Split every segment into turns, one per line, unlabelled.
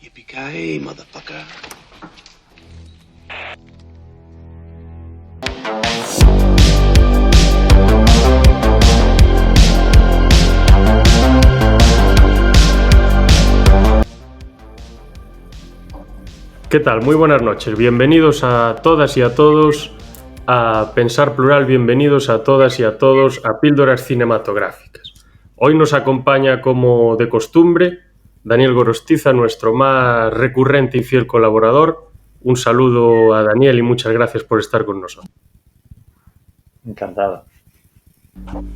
Yippee-ki-yay, motherfucker.
¿Qué tal? Muy buenas noches. Bienvenidos a todas y a todos a Pensar Plural. Bienvenidos a todas y a todos a Píldoras Cinematográficas. Hoy nos acompaña, como de costumbre, Daniel Gorostiza, nuestro más recurrente y fiel colaborador. Un saludo a Daniel y muchas gracias por estar con nosotros.
Encantado.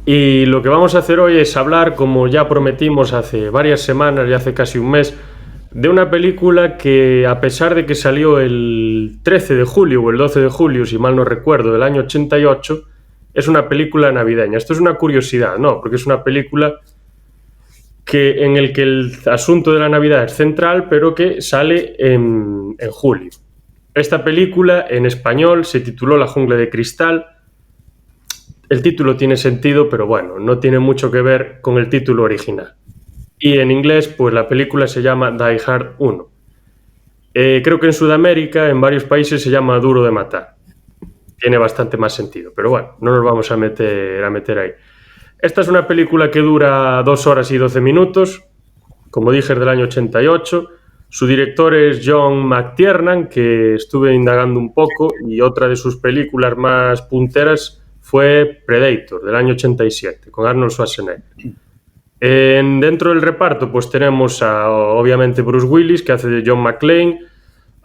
Y lo que vamos a hacer hoy es hablar, como ya prometimos hace varias semanas y hace casi un mes, de una película que, a pesar de que salió el 13 de julio o el 12 de julio, si mal no recuerdo, del año 88, es una película navideña. Esto es una curiosidad, ¿no? Porque es una película en el que el asunto de la Navidad es central, pero que sale en julio. Esta película, en español, se tituló La jungla de cristal. El título tiene sentido, pero bueno, no tiene mucho que ver con el título original. Y en inglés, pues la película se llama Die Hard 1. Creo que en Sudamérica, en varios países, se llama Duro de matar. Tiene bastante más sentido, pero bueno, no nos vamos a meter ahí. Esta es una película que dura 2 horas y 12 minutos, como dije, es del año 88. Su director es John McTiernan, que estuve indagando un poco, y otra de sus películas más punteras fue Predator, del año 87, con Arnold Schwarzenegger. Dentro del reparto pues tenemos a, obviamente, Bruce Willis, que hace de John McClane,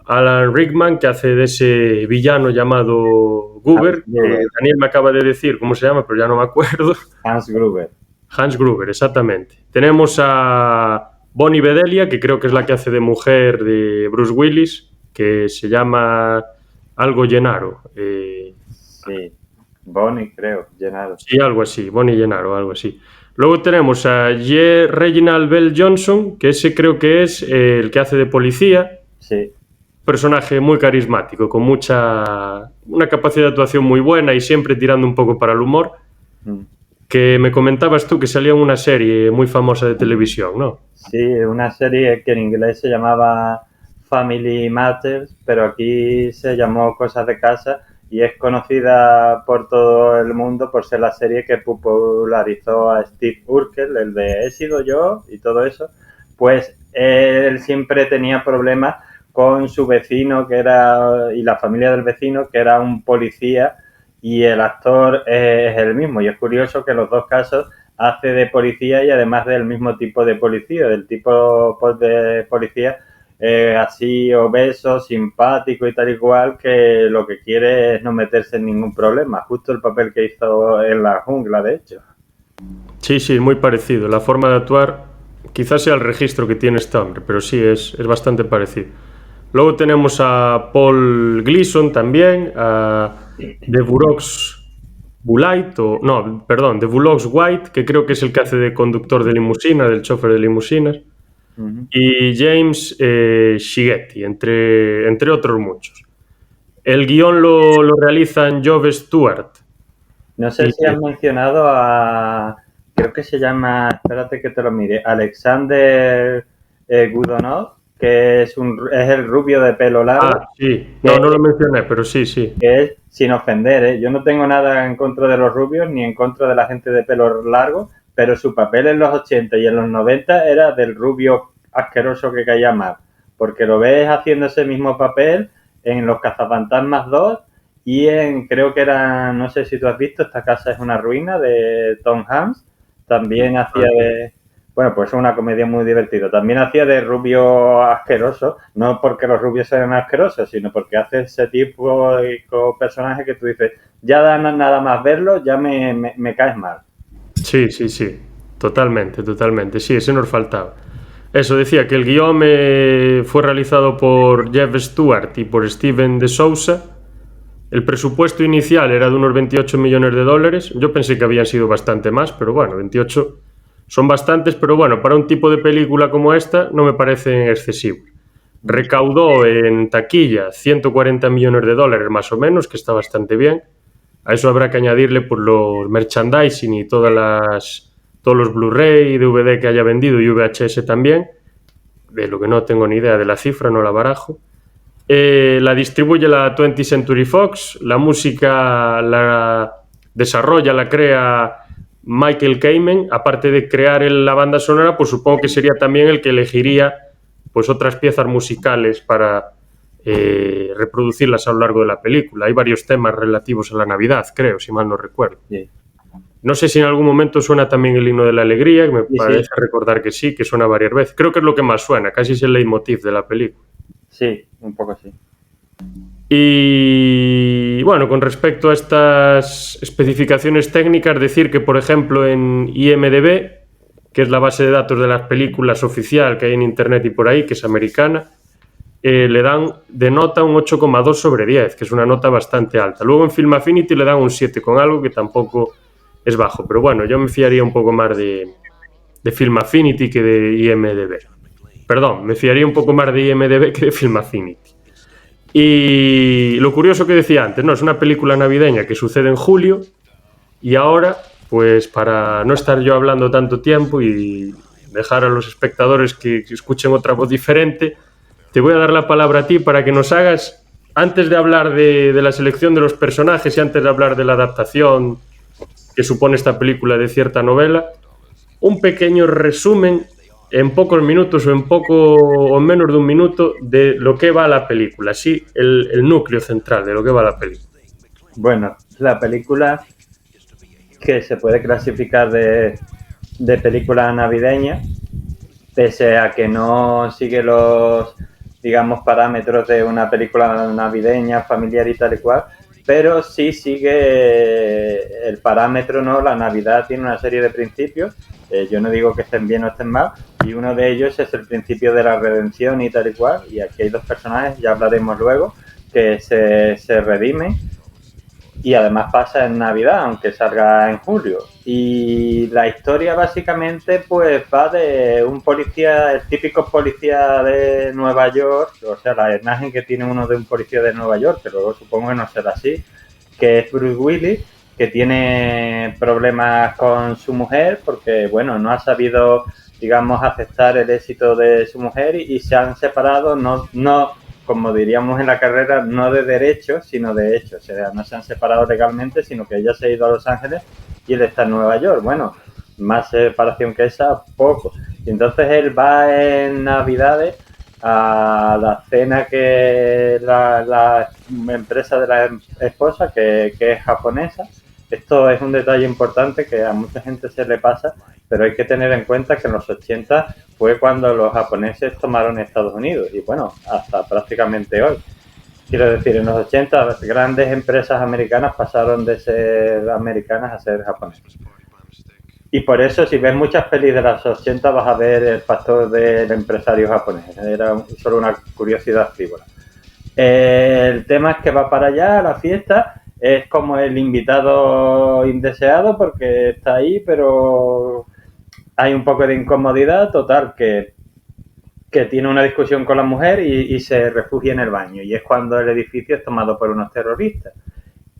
Alan Rickman, que hace de ese villano llamado Gruber, que Daniel me acaba de decir cómo se llama, pero ya no me acuerdo.
Hans Gruber.
Hans Gruber, exactamente. Tenemos a Bonnie Bedelia, que creo que es la que hace de mujer de Bruce Willis, que se llama algo Gennaro.
Sí, Bonnie, creo, Gennaro.
Sí, algo así, Bonnie Gennaro, algo así. Luego tenemos a J. Reginald Bell Johnson, que ese creo que es el que hace de policía.
Sí.
Personaje muy carismático, con una capacidad de actuación muy buena y siempre tirando un poco para el humor. Que me comentabas tú que salía en una serie muy famosa de televisión, ¿no?
Sí, una serie que en inglés se llamaba Family Matters, pero aquí se llamó Cosas de Casa y es conocida por todo el mundo por ser la serie que popularizó a Steve Urkel, el de He sido yo y todo eso. Pues él siempre tenía problemas con su vecino y la familia del vecino, que era un policía, y el actor es el mismo. Y es curioso que los dos casos hace de policía y además del mismo tipo de policía, del tipo de policía así obeso, simpático y tal y cual, que lo que quiere es no meterse en ningún problema. Justo el papel que hizo en La jungla, de hecho.
Sí, muy parecido. La forma de actuar quizás sea el registro que tiene este hombre, pero sí, es bastante parecido. Luego tenemos a Paul Gleason también, a Devurox White, que creo que es el que hace de conductor de limusina, del chofer de limusinas, y James Shigetti, entre otros muchos. El guión lo realizan Joe Stewart.
No sé si has mencionado a... Creo que se llama... Espérate que te lo mire. Alexander Godunov, que es el rubio de pelo largo.
Ah, sí. No lo mencioné, pero sí.
Que es, sin ofender, ¿eh? Yo no tengo nada en contra de los rubios ni en contra de la gente de pelo largo, pero su papel en los 80 y en los 90 era del rubio asqueroso que caía mal. Porque lo ves haciendo ese mismo papel en Los Cazafantasmas 2 y creo que era, no sé si tú has visto, Esta casa es una ruina, de Tom Hanks. También hacía de... Bueno, pues es una comedia muy divertida. También hacía de rubio asqueroso, no porque los rubios sean asquerosos, sino porque hace ese tipo de personaje que tú dices, ya nada más verlo, ya me caes mal.
Sí. Totalmente. Sí, ese nos faltaba. Eso, decía que el guión fue realizado por Jeff Stewart y por Steven de Souza. El presupuesto inicial era de unos 28 millones de dólares. Yo pensé que habían sido bastante más, pero bueno, 28 son bastantes, pero bueno, para un tipo de película como esta no me parecen excesivos. Recaudó en taquilla 140 millones de dólares más o menos, que está bastante bien. A eso habrá que añadirle por los merchandising y todos los Blu-ray, DVD que haya vendido y VHS también. de lo que no tengo ni idea de la cifra, no la barajo. La distribuye la 20th Century Fox, la música la desarrolla, la crea Michael Kamen. Aparte de crear la banda sonora, pues supongo que sería también el que elegiría pues otras piezas musicales para reproducirlas a lo largo de la película. Hay varios temas relativos a la Navidad, creo, si mal no recuerdo.
Sí.
No sé si en algún momento suena también el himno de la alegría, que me parece
sí.
recordar que sí, que suena varias veces. Creo que es lo que más suena, casi es el leitmotiv de la película.
Sí, un poco sí.
Y bueno, con respecto a estas especificaciones técnicas, decir que, por ejemplo, en IMDb, que es la base de datos de las películas oficial que hay en internet y por ahí, que es americana, le dan de nota un 8,2 sobre 10, que es una nota bastante alta. Luego en Film Affinity le dan un 7 con algo, que tampoco es bajo. Pero bueno, yo me fiaría un poco más de Film Affinity que de IMDb. Perdón, me fiaría un poco más de IMDb que de Film Affinity. Y lo curioso que decía antes, ¿no? Es una película navideña que sucede en julio y ahora, pues para no estar yo hablando tanto tiempo y dejar a los espectadores que escuchen otra voz diferente, te voy a dar la palabra a ti para que nos hagas, antes de hablar de la selección de los personajes y antes de hablar de la adaptación que supone esta película de cierta novela, un pequeño resumen en pocos minutos o en menos de un minuto de lo que va la película, sí, el núcleo central de lo que va la película.
Bueno, la película que se puede clasificar de película navideña, pese a que no sigue los, digamos, parámetros de una película navideña, familiar y tal y cual, pero sí sigue el parámetro, ¿no? La Navidad tiene una serie de principios, yo no digo que estén bien o estén mal, y uno de ellos es el principio de la redención y tal y cual, y aquí hay dos personajes, ya hablaremos luego, que se redimen, y además pasa en Navidad, aunque salga en julio. Y la historia básicamente pues va de un policía, el típico policía de Nueva York, o sea, la imagen que tiene uno de un policía de Nueva York, que luego supongo que no será así, que es Bruce Willis, que tiene problemas con su mujer porque, bueno, no ha sabido, digamos, aceptar el éxito de su mujer y se han separado, no como diríamos en la carrera, no de derecho, sino de hecho. O sea, no se han separado legalmente, sino que ella se ha ido a Los Ángeles y él está en Nueva York. Bueno, más separación que esa, poco. Y entonces él va en Navidades a la cena que la empresa de la esposa, que es japonesa. Esto es un detalle importante que a mucha gente se le pasa, pero hay que tener en cuenta que en los 80 fue cuando los japoneses tomaron Estados Unidos y bueno, hasta prácticamente hoy. Quiero decir, en los 80 las grandes empresas americanas pasaron de ser americanas a ser japonesas. Y por eso, si ves muchas pelis de los 80 vas a ver el factor del empresario japonés. Era solo una curiosidad frívola. El tema es que va para allá a la fiesta, es como el invitado indeseado porque está ahí, pero hay un poco de incomodidad, total, que tiene una discusión con la mujer y se refugia en el baño. Y es cuando el edificio es tomado por unos terroristas.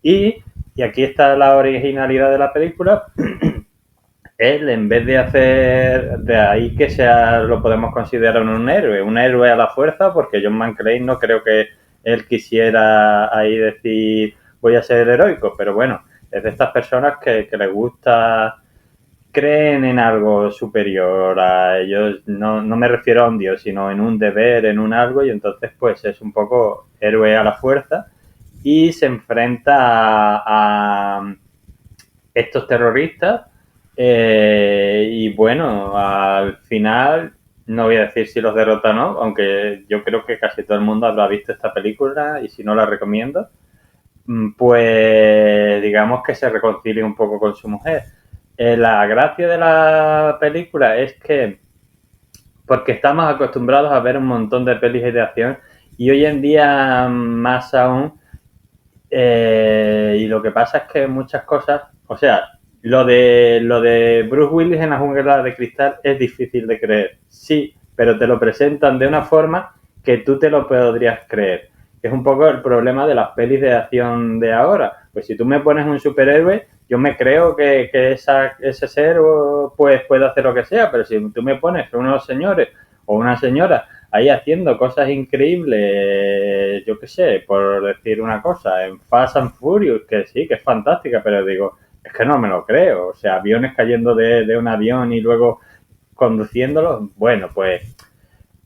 Y aquí está la originalidad de la película. Él, en vez de hacer, de ahí que sea, lo podemos considerar un héroe a la fuerza, porque John McClane no creo que él quisiera ahí decir voy a ser heroico, pero bueno, es de estas personas que les gusta, creen en algo superior a ellos, no me refiero a un dios, sino en un deber, en un algo, y entonces pues es un poco héroe a la fuerza y se enfrenta a estos terroristas. Y bueno, al final, no voy a decir si los derrota o no, aunque yo creo que casi todo el mundo habrá visto esta película y si no la recomiendo, pues digamos que se reconcilia un poco con su mujer. La gracia de la película es que, porque estamos acostumbrados a ver un montón de pelis de acción y hoy en día más aún, y lo que pasa es que muchas cosas, o sea, lo de Bruce Willis en La Jungla de Cristal es difícil de creer, sí, pero te lo presentan de una forma que tú te lo podrías creer. Es un poco el problema de las pelis de acción de ahora. Pues si tú me pones un superhéroe, yo me creo que ese ser pues puede hacer lo que sea, pero si tú me pones unos señores o una señora ahí haciendo cosas increíbles, yo qué sé, por decir una cosa, en Fast and Furious, que sí, que es fantástica, pero digo, es que no me lo creo. O sea, aviones cayendo de un avión y luego conduciéndolo, bueno, pues...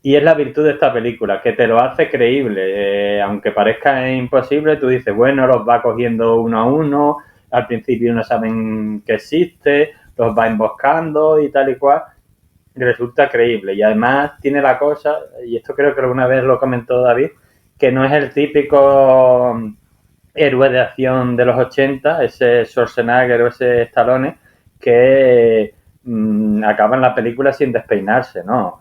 Y es la virtud de esta película, que te lo hace creíble. Aunque parezca imposible, tú dices, bueno, los va cogiendo uno a uno, al principio no saben que existe, los va emboscando y tal y cual. Y resulta creíble. Y además tiene la cosa, y esto creo que alguna vez lo comentó David, que no es el típico héroe de acción de los 80, ese Schwarzenegger o ese Stallone, que acaba en la película sin despeinarse, ¿no?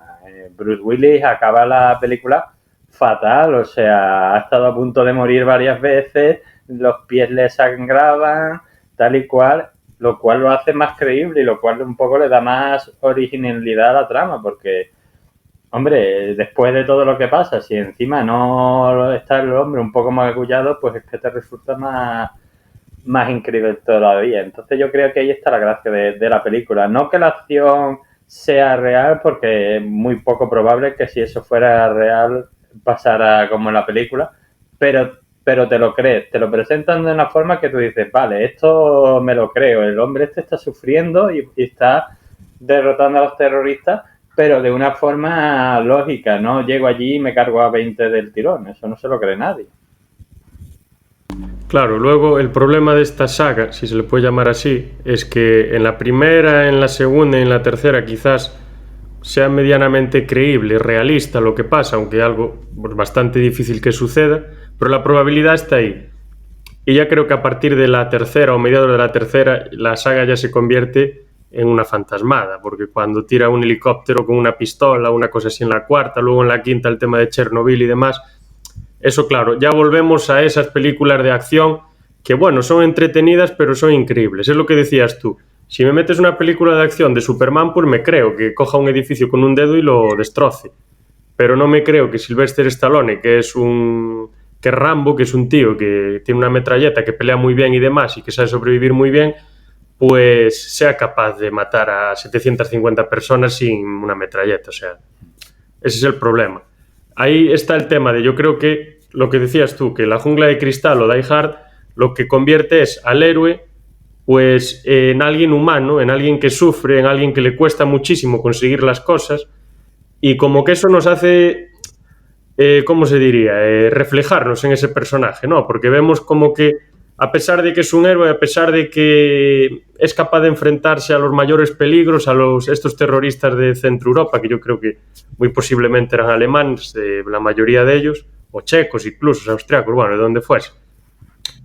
Bruce Willis acaba la película fatal, o sea, ha estado a punto de morir varias veces, los pies le sangraban, tal y cual, lo cual lo hace más creíble y lo cual un poco le da más originalidad a la trama, porque, hombre, después de todo lo que pasa, si encima no está el hombre un poco más agullado, pues es que te resulta más increíble todavía. Entonces yo creo que ahí está la gracia de la película. No que la acción sea real, porque es muy poco probable que si eso fuera real pasara como en la película, pero te lo crees, te lo presentan de una forma que tú dices, vale, esto me lo creo, el hombre este está sufriendo y está derrotando a los terroristas, pero de una forma lógica, no llego allí y me cargo a 20 del tirón, eso no se lo cree nadie.
Claro, luego el problema de esta saga, si se le puede llamar así, es que en la primera, en la segunda y en la tercera quizás sea medianamente creíble, realista lo que pasa, aunque algo pues, bastante difícil que suceda, pero la probabilidad está ahí. Y ya creo que a partir de la tercera o mediados de la tercera, la saga ya se convierte en una fantasmada, porque cuando tira un helicóptero con una pistola, una cosa así en la cuarta, luego en la quinta el tema de Chernobyl y demás... Eso, claro, ya volvemos a esas películas de acción que, bueno, son entretenidas, pero son increíbles. Es lo que decías tú. Si me metes una película de acción de Superman, pues me creo que coja un edificio con un dedo y lo destroce. Pero no me creo que Sylvester Stallone, que es Rambo, que es un tío que tiene una metralleta, que pelea muy bien y demás, y que sabe sobrevivir muy bien, pues sea capaz de matar a 750 personas sin una metralleta. O sea, ese es el problema. Ahí está el tema de, yo creo que lo que decías tú, que La jungla de cristal o Die Hard lo que convierte es al héroe pues en alguien humano, en alguien que sufre, en alguien que le cuesta muchísimo conseguir las cosas, y como que eso nos hace, ¿cómo se diría? Reflejarnos en ese personaje, ¿no? Porque vemos como que a pesar de que es un héroe, a pesar de que es capaz de enfrentarse a los mayores peligros, a estos terroristas de Centro Europa, que yo creo que muy posiblemente eran alemanes, la mayoría de ellos, o checos incluso, austriacos, bueno, de donde fuese.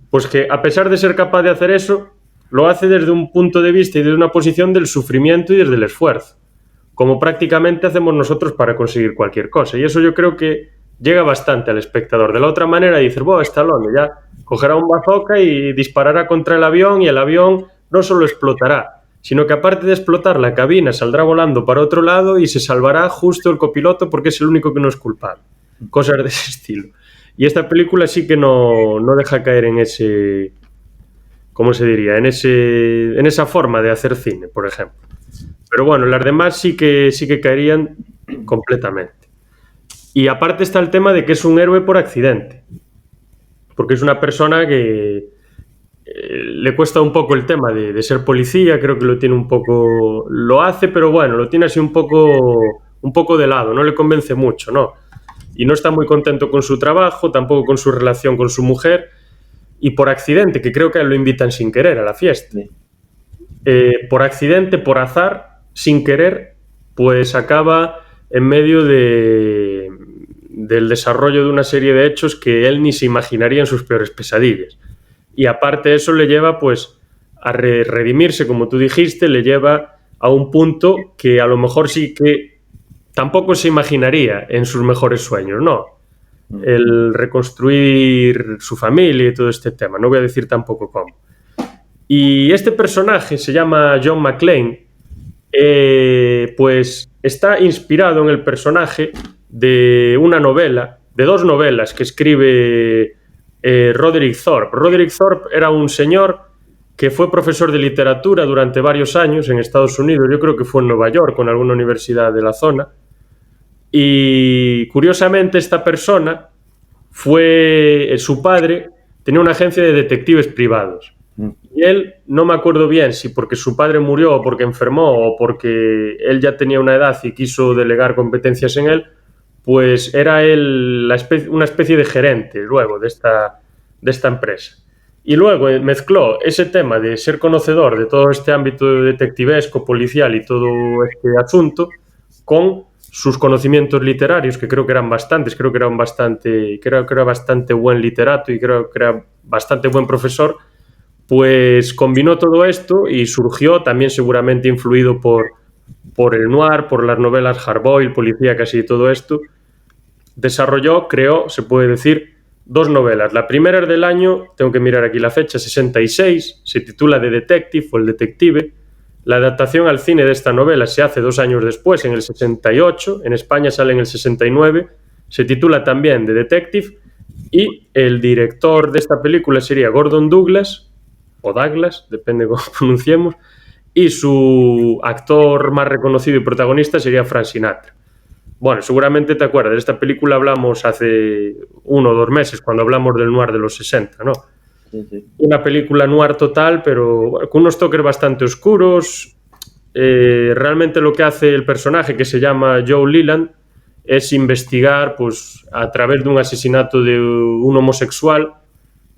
Pues que a pesar de ser capaz de hacer eso, lo hace desde un punto de vista y desde una posición del sufrimiento y desde el esfuerzo, como prácticamente hacemos nosotros para conseguir cualquier cosa. Y eso yo creo que llega bastante al espectador. De la otra manera dices, bueno, Stallone ya cogerá un bazooka y disparará contra el avión, y el avión no solo explotará, sino que aparte de explotar, la cabina saldrá volando para otro lado y se salvará justo el copiloto porque es el único que no es culpable. Cosas de ese estilo. Y esta película sí que no deja caer en ese... ¿Cómo se diría? En esa forma de hacer cine, por ejemplo. Pero bueno, las demás sí que caerían completamente. Y aparte está el tema de que es un héroe por accidente. Porque es una persona que le cuesta un poco el tema de ser policía, creo que lo tiene un poco... Lo hace, pero bueno, lo tiene así un poco de lado, no le convence mucho, ¿no? Y no está muy contento con su trabajo, tampoco con su relación con su mujer, y por accidente, que creo que lo invitan sin querer a la fiesta. Por accidente, por azar, sin querer, pues acaba en medio del desarrollo de una serie de hechos que él ni se imaginaría en sus peores pesadillas. Y aparte eso le lleva pues a redimirse, como tú dijiste, le lleva a un punto que a lo mejor sí que tampoco se imaginaría en sus mejores sueños, ¿no? El reconstruir su familia y todo este tema. No voy a decir tampoco cómo. Y este personaje se llama John McClane, pues está inspirado en el personaje de una novela, de dos novelas que escribe Roderick Thorp. Roderick Thorp era un señor que fue profesor de literatura durante varios años en Estados Unidos. Yo creo que fue en Nueva York, con alguna universidad de la zona. Y curiosamente esta persona su padre tenía una agencia de detectives privados. Y él, no me acuerdo bien si porque su padre murió o porque enfermó o porque él ya tenía una edad y quiso delegar competencias en él, pues era él una especie de gerente luego de esta empresa. Y luego mezcló ese tema de ser conocedor de todo este ámbito detectivesco, policial y todo este asunto con sus conocimientos literarios, que creo que eran bastantes, creo que era bastante buen literato y creo que era bastante buen profesor, pues combinó todo esto y surgió también seguramente influido por el noir, por las novelas hardboiled, policíacas y todo esto. Creó, se puede decir, 2 novelas. La primera es del año, tengo que mirar aquí la fecha, 66, se titula The Detective o El Detective. La adaptación al cine de esta novela se hace 2 años después, en el 68, en España sale en el 69, se titula también The Detective y el director de esta película sería Gordon Douglas, o Douglas, depende cómo pronunciemos, y su actor más reconocido y protagonista sería Frank Sinatra. Bueno, seguramente te acuerdas, de esta película hablamos hace 1 o 2 meses, cuando hablamos del noir de los 60, ¿no?
Sí.
Una película noir total, pero con unos toques bastante oscuros. Realmente lo que hace el personaje, que se llama Joe Leland, es investigar, pues, a través de un asesinato de un homosexual,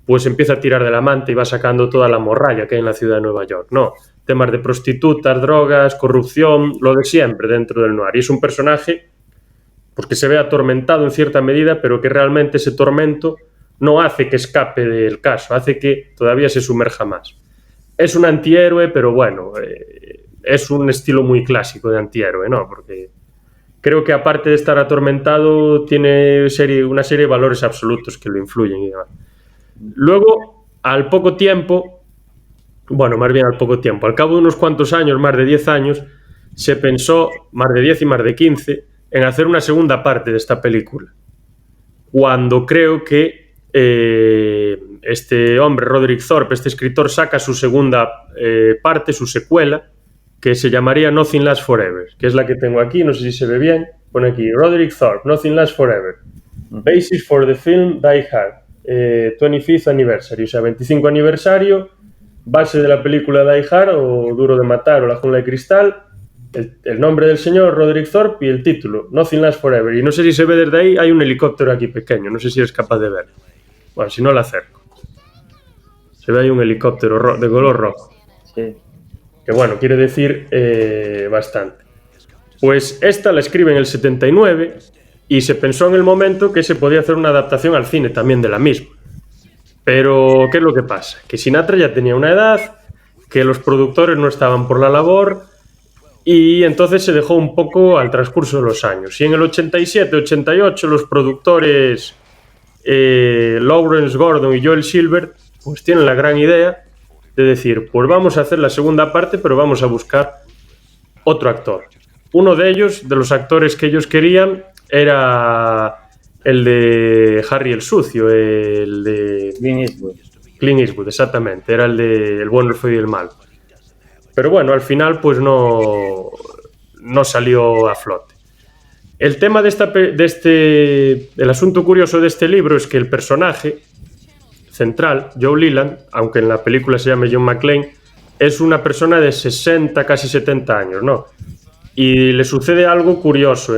pues empieza a tirar del amante y va sacando toda la morralla que hay en la ciudad de Nueva York, ¿no? Temas de prostitutas, drogas, corrupción, lo de siempre dentro del noir. Y es un personaje, pues, que se ve atormentado en cierta medida, pero que realmente ese tormento no hace que escape del caso, hace que todavía se sumerja más. Es un antihéroe, pero bueno, es un estilo muy clásico de antihéroe, ¿no? Porque creo que aparte de estar atormentado, tiene una serie de valores absolutos que lo influyen y demás. Luego, al poco tiempo, al cabo de unos cuantos años, más de 10 años, se pensó, más de 10 y más de 15, en hacer una segunda parte de esta película. Cuando creo que este hombre, Roderick Thorpe, este escritor, saca su segunda parte, su secuela, que se llamaría Nothing Lasts Forever, que es la que tengo aquí, no sé si se ve bien, pone aquí, Roderick Thorpe, Nothing Lasts Forever, Basis for the Film Die Hard, 25th Anniversary, o sea, 25 aniversario, base de la película Die Hard, o Duro de Matar, o La Jungla de Cristal, el nombre del señor, Roderick Thorpe, y el título, Nothing Lasts Forever. Y no sé si se ve desde ahí, hay un helicóptero aquí pequeño, no sé si eres capaz de ver. Bueno, si no, lo acerco. Se ve ahí un helicóptero de color rojo.
Sí.
Que bueno, quiere decir bastante. Pues esta la escribe en el 79 y se pensó en el momento que se podía hacer una adaptación al cine también de la misma. Pero, ¿qué es lo que pasa? Que Sinatra ya tenía una edad, que los productores no estaban por la labor, y entonces se dejó un poco al transcurso de los años. Y en el 87-88 los productores Lawrence Gordon y Joel Silver pues tienen la gran idea de decir, pues vamos a hacer la segunda parte, pero vamos a buscar otro actor. Uno de ellos, de los actores que ellos querían, era el de Harry el Sucio, el de Clint Eastwood, exactamente, era el de El bueno, el feo y el mal. Pero bueno, al final pues no salió a flote. El tema el asunto curioso de este libro es que el personaje central, Joe Leland, aunque en la película se llame John McClane, es una persona de 60, casi 70 años, ¿no? Y le sucede algo curioso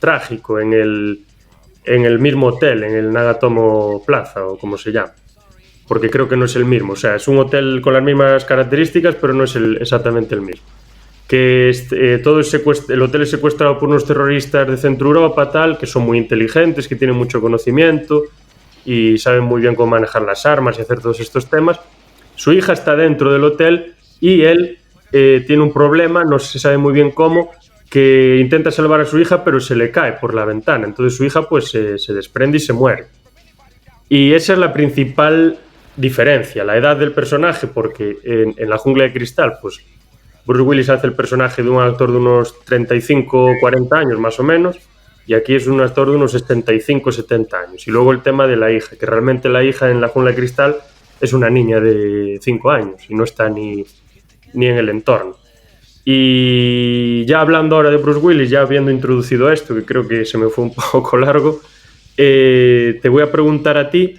trágico, en el mismo hotel, en el Nagatomo Plaza, o como se llama. Porque creo que no es el mismo, o sea, es un hotel con las mismas características, pero no es exactamente el mismo. Que el hotel es secuestrado por unos terroristas de Centro Europa, tal, que son muy inteligentes, que tienen mucho conocimiento y saben muy bien cómo manejar las armas y hacer todos estos temas. Su hija está dentro del hotel y él tiene un problema, no se sabe muy bien cómo, que intenta salvar a su hija, pero se le cae por la ventana. Entonces su hija pues se desprende y se muere. Y esa es la principal diferencia, la edad del personaje, porque en La Jungla de Cristal, pues Bruce Willis hace el personaje de un actor de unos 35 o 40 años más o menos, y aquí es un actor de unos 75 o 70 años. Y luego el tema de la hija, que realmente la hija en La Jungla de Cristal es una niña de 5 años y no está ni en el entorno. Y ya hablando ahora de Bruce Willis, ya habiendo introducido esto, que creo que se me fue un poco largo, te voy a preguntar a ti,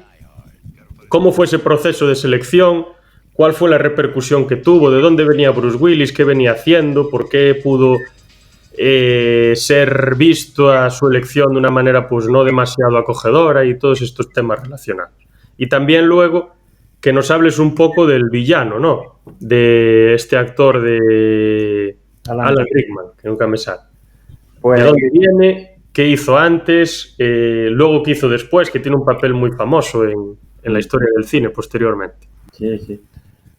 ¿cómo fue ese proceso de selección? ¿Cuál fue la repercusión que tuvo? ¿De dónde venía Bruce Willis? ¿Qué venía haciendo? ¿Por qué pudo ser visto a su elección de una manera pues no demasiado acogedora y todos estos temas relacionados? Y también luego que nos hables un poco del villano, ¿no? De este actor de Alan Rickman, que nunca me sale.
Pues,
¿de dónde viene? ¿Qué hizo antes? Luego, ¿qué hizo después? Que tiene un papel muy famoso en la historia del cine posteriormente.
Sí, sí.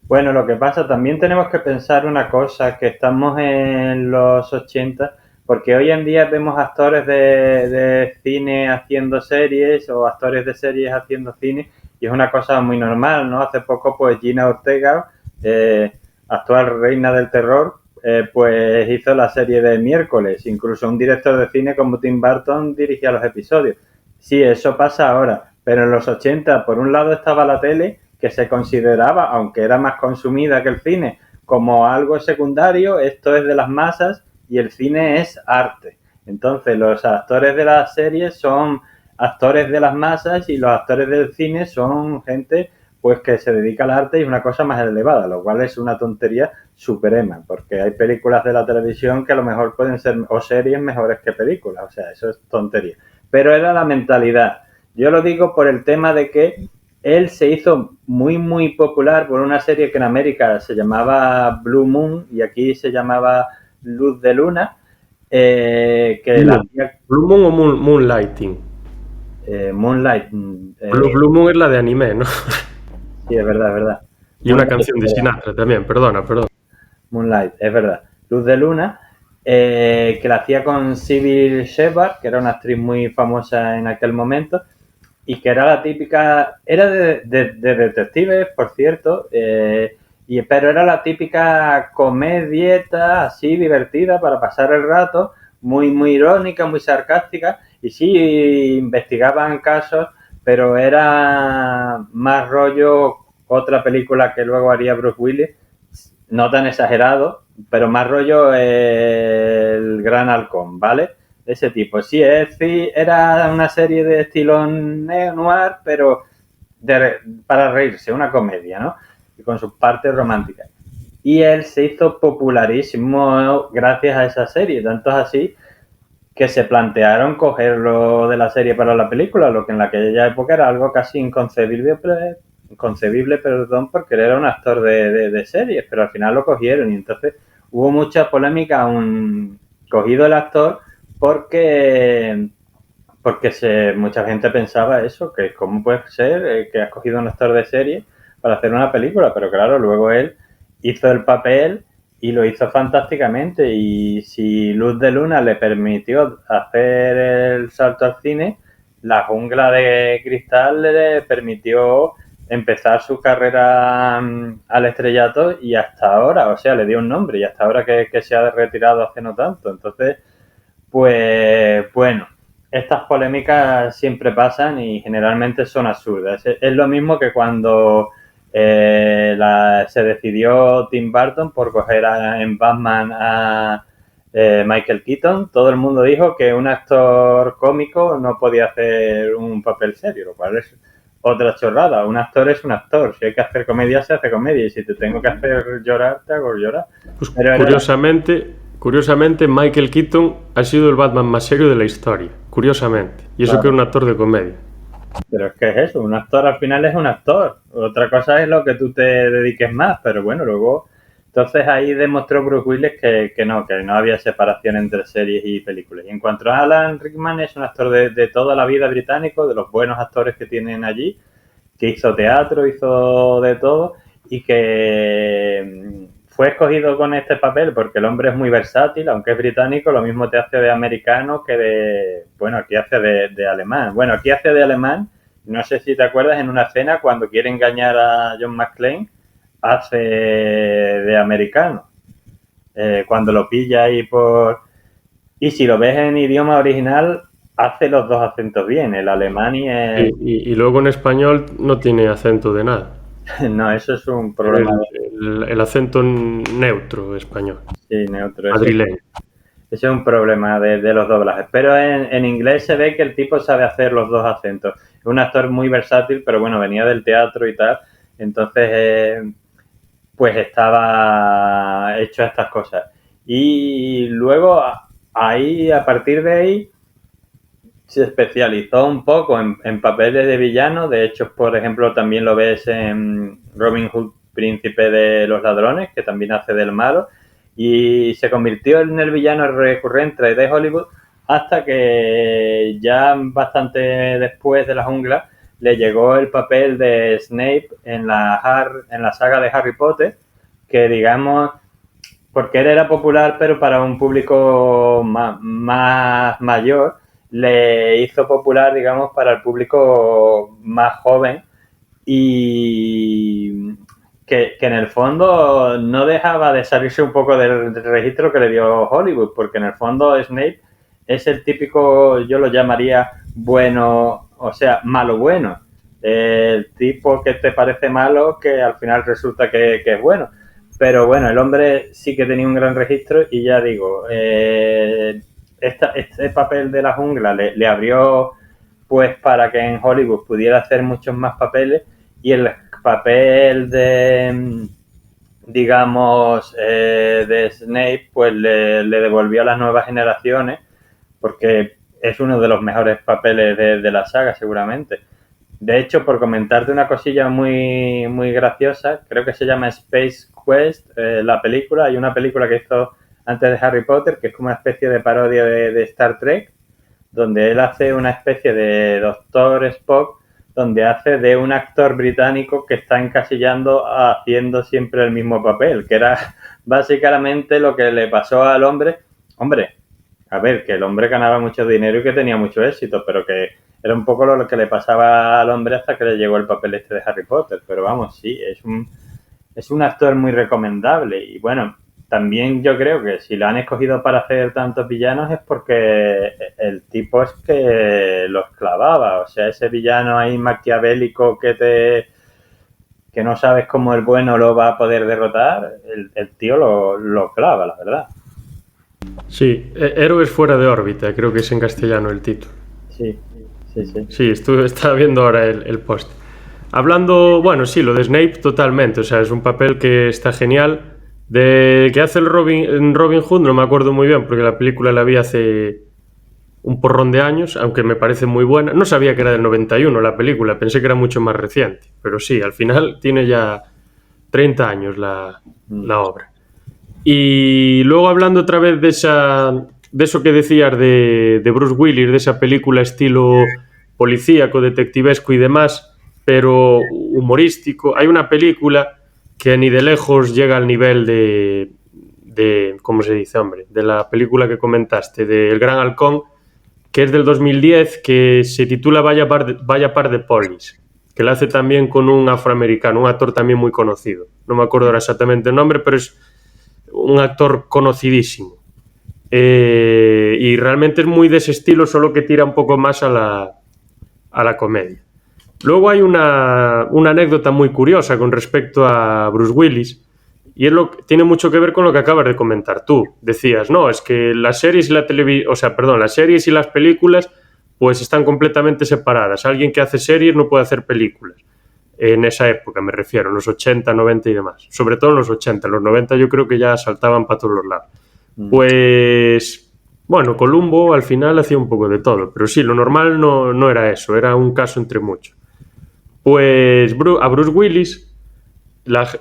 Bueno, lo que pasa, también tenemos que pensar una cosa, que estamos en los 80, porque hoy en día vemos actores de cine haciendo series o actores de series haciendo cine, y es una cosa muy normal, ¿no? Hace poco, pues Gina Ortega, actual reina del terror, pues hizo la serie de Miércoles. Incluso un director de cine como Tim Burton dirigía los episodios. Sí, eso pasa ahora, pero en los 80, por un lado estaba la tele, que se consideraba, aunque era más consumida que el cine, como algo secundario. Esto es de las masas y el cine es arte. Entonces los actores de las series son actores de las masas y los actores del cine son gente pues que se dedica al arte y una cosa más elevada, lo cual es una tontería suprema, porque hay películas de la televisión que a lo mejor pueden ser, o series mejores que películas, o sea, eso es tontería. Pero era la mentalidad. Yo lo digo por el tema de que él se hizo muy popular por una serie que en América se llamaba Blue Moon y aquí se llamaba Luz de Luna.
Blue Moon o Moonlighting.
Moonlight.
Blue Moon es la de anime, ¿no?
Sí, es verdad, es verdad.
Y una canción de Sinatra también, perdona.
Moonlight, es verdad. Luz de Luna, que la hacía con Sybil Shepherd, que era una actriz muy famosa en aquel momento, y que era la típica, era de detectives, por cierto, pero era la típica comedieta así divertida para pasar el rato, muy irónica, muy sarcástica, y sí investigaban casos, pero era más rollo otra película que luego haría Bruce Willis, no tan exagerado, pero más rollo El Gran Halcón, ¿vale? De ese tipo. Sí, era una serie de estilo neo-noir, pero para reírse, una comedia, ¿no? Y con sus partes románticas. Y él se hizo popularísimo gracias a esa serie, tanto es así que se plantearon cogerlo de la serie para la película, lo que en aquella época era algo casi inconcebible, porque él era un actor de series, pero al final lo cogieron y entonces hubo mucha polémica aún cogido el actor porque mucha gente pensaba eso, que cómo puede ser que has cogido un actor de serie para hacer una película, pero claro, luego él hizo el papel y lo hizo fantásticamente, y si Luz de Luna le permitió hacer el salto al cine, La Jungla de Cristal le permitió empezar su carrera al estrellato y hasta ahora, o sea, le dio un nombre y hasta ahora que se ha retirado hace no tanto. Entonces, pues bueno, estas polémicas siempre pasan y generalmente son absurdas. Es lo mismo que cuando se decidió Tim Burton por coger en Batman a Michael Keaton. Todo el mundo dijo que un actor cómico no podía hacer un papel serio, lo cual es otra chorrada. Un actor es un actor. Si hay que hacer comedia, se hace comedia. Y si te tengo que hacer llorar, te hago llorar.
Pues curiosamente, Michael Keaton ha sido el Batman más serio de la historia. Curiosamente. Y eso claro, que es un actor de comedia.
Pero es que es eso, un actor al final es un actor. Otra cosa es lo que tú te dediques más, pero bueno, luego... Entonces ahí demostró Bruce Willis que no había separación entre series y películas. Y en cuanto a Alan Rickman, es un actor de toda la vida británico, de los buenos actores que tienen allí, que hizo teatro, hizo de todo, y que fue escogido con este papel porque el hombre es muy versátil, aunque es británico, lo mismo te hace de americano que de... Bueno, aquí hace de alemán. Bueno, aquí hace de alemán, no sé si te acuerdas, en una escena cuando quiere engañar a John McClane, hace de americano. Cuando lo pilla ahí por... Y si lo ves en idioma original, hace los dos acentos bien, el alemán y el...
Y luego en español no tiene acento de nada.
No, eso es un problema
El acento neutro español,
sí, neutro.
madrileño.
Ese es un problema de los doblajes. Pero en inglés se ve que el tipo sabe hacer los dos acentos. Es un actor muy versátil, pero bueno, venía del teatro y tal. Entonces, pues estaba hecho a estas cosas. Y luego, ahí, a partir de ahí, se especializó un poco en papeles de villano. De hecho, por ejemplo, también lo ves en Robin Hood, Príncipe de los Ladrones, que también hace del malo. Y se convirtió en el villano recurrente de Hollywood hasta que ya bastante después de La Jungla le llegó el papel de Snape en la saga de Harry Potter, que digamos, porque él era popular, pero para un público más mayor, le hizo popular, digamos, para el público más joven y que en el fondo no dejaba de salirse un poco del registro que le dio Hollywood, porque en el fondo Snape es el típico, yo lo llamaría bueno, o sea, malo bueno. El tipo que te parece malo que al final resulta que es bueno. Pero bueno, el hombre sí que tenía un gran registro y ya digo, este papel de La Jungla le abrió pues para que en Hollywood pudiera hacer muchos más papeles y el papel de, digamos, de Snape pues le devolvió a las nuevas generaciones porque es uno de los mejores papeles de la saga seguramente. De hecho, por comentarte una cosilla muy graciosa, creo que se llama Space Quest, la película. Hay una película que hizo antes de Harry Potter, que es como una especie de parodia de Star Trek, donde él hace una especie de Doctor Spock, donde hace de un actor británico que está encasillando haciendo siempre el mismo papel, que era básicamente lo que le pasó al hombre. Hombre, a ver, que el hombre ganaba mucho dinero y que tenía mucho éxito, pero que era un poco lo que le pasaba al hombre hasta que le llegó el papel este de Harry Potter. Pero vamos, sí, es un actor muy recomendable. Y bueno, también yo creo que si lo han escogido para hacer tantos villanos es porque el tipo es que los clavaba. O sea, ese villano ahí maquiavélico que no sabes cómo el bueno lo va a poder derrotar, el tío lo clava, la verdad.
Sí, Héroes fuera de órbita, creo que es en castellano el título.
Sí, sí, sí.
Sí, estaba viendo ahora el post. Hablando, bueno, sí, lo de Snape totalmente, o sea, es un papel que está genial. De que hace el Robin Hood no me acuerdo muy bien, porque la película la vi hace un porrón de años, aunque me parece muy buena. No sabía que era del 91 la película, pensé que era mucho más reciente, pero sí, al final tiene ya 30 años la obra. Y luego hablando otra vez de eso que decías de Bruce Willis, de esa película estilo policíaco, detectivesco y demás, pero humorístico, hay una película que ni de lejos llega al nivel de ¿cómo se dice, hombre? De la película que comentaste, de El Gran Halcón, que es del 2010, que se titula Vaya par de polis, que la hace también con un afroamericano, un actor también muy conocido. No me acuerdo ahora exactamente el nombre, pero es un actor conocidísimo. Y realmente es muy de ese estilo, solo que tira un poco más a la comedia. Luego hay una anécdota muy curiosa con respecto a Bruce Willis, y tiene mucho que ver con lo que acabas de comentar tú. Decías, no, es que las series y las series y las películas pues están completamente separadas. Alguien que hace series no puede hacer películas. En esa época me refiero, en los 80, 90 y demás. Sobre todo en los 80, en los 90 yo creo que ya saltaban para todos los lados. Pues, bueno, Columbo al final hacía un poco de todo, pero sí, lo normal no era eso, era un caso entre muchos. Pues a Bruce Willis,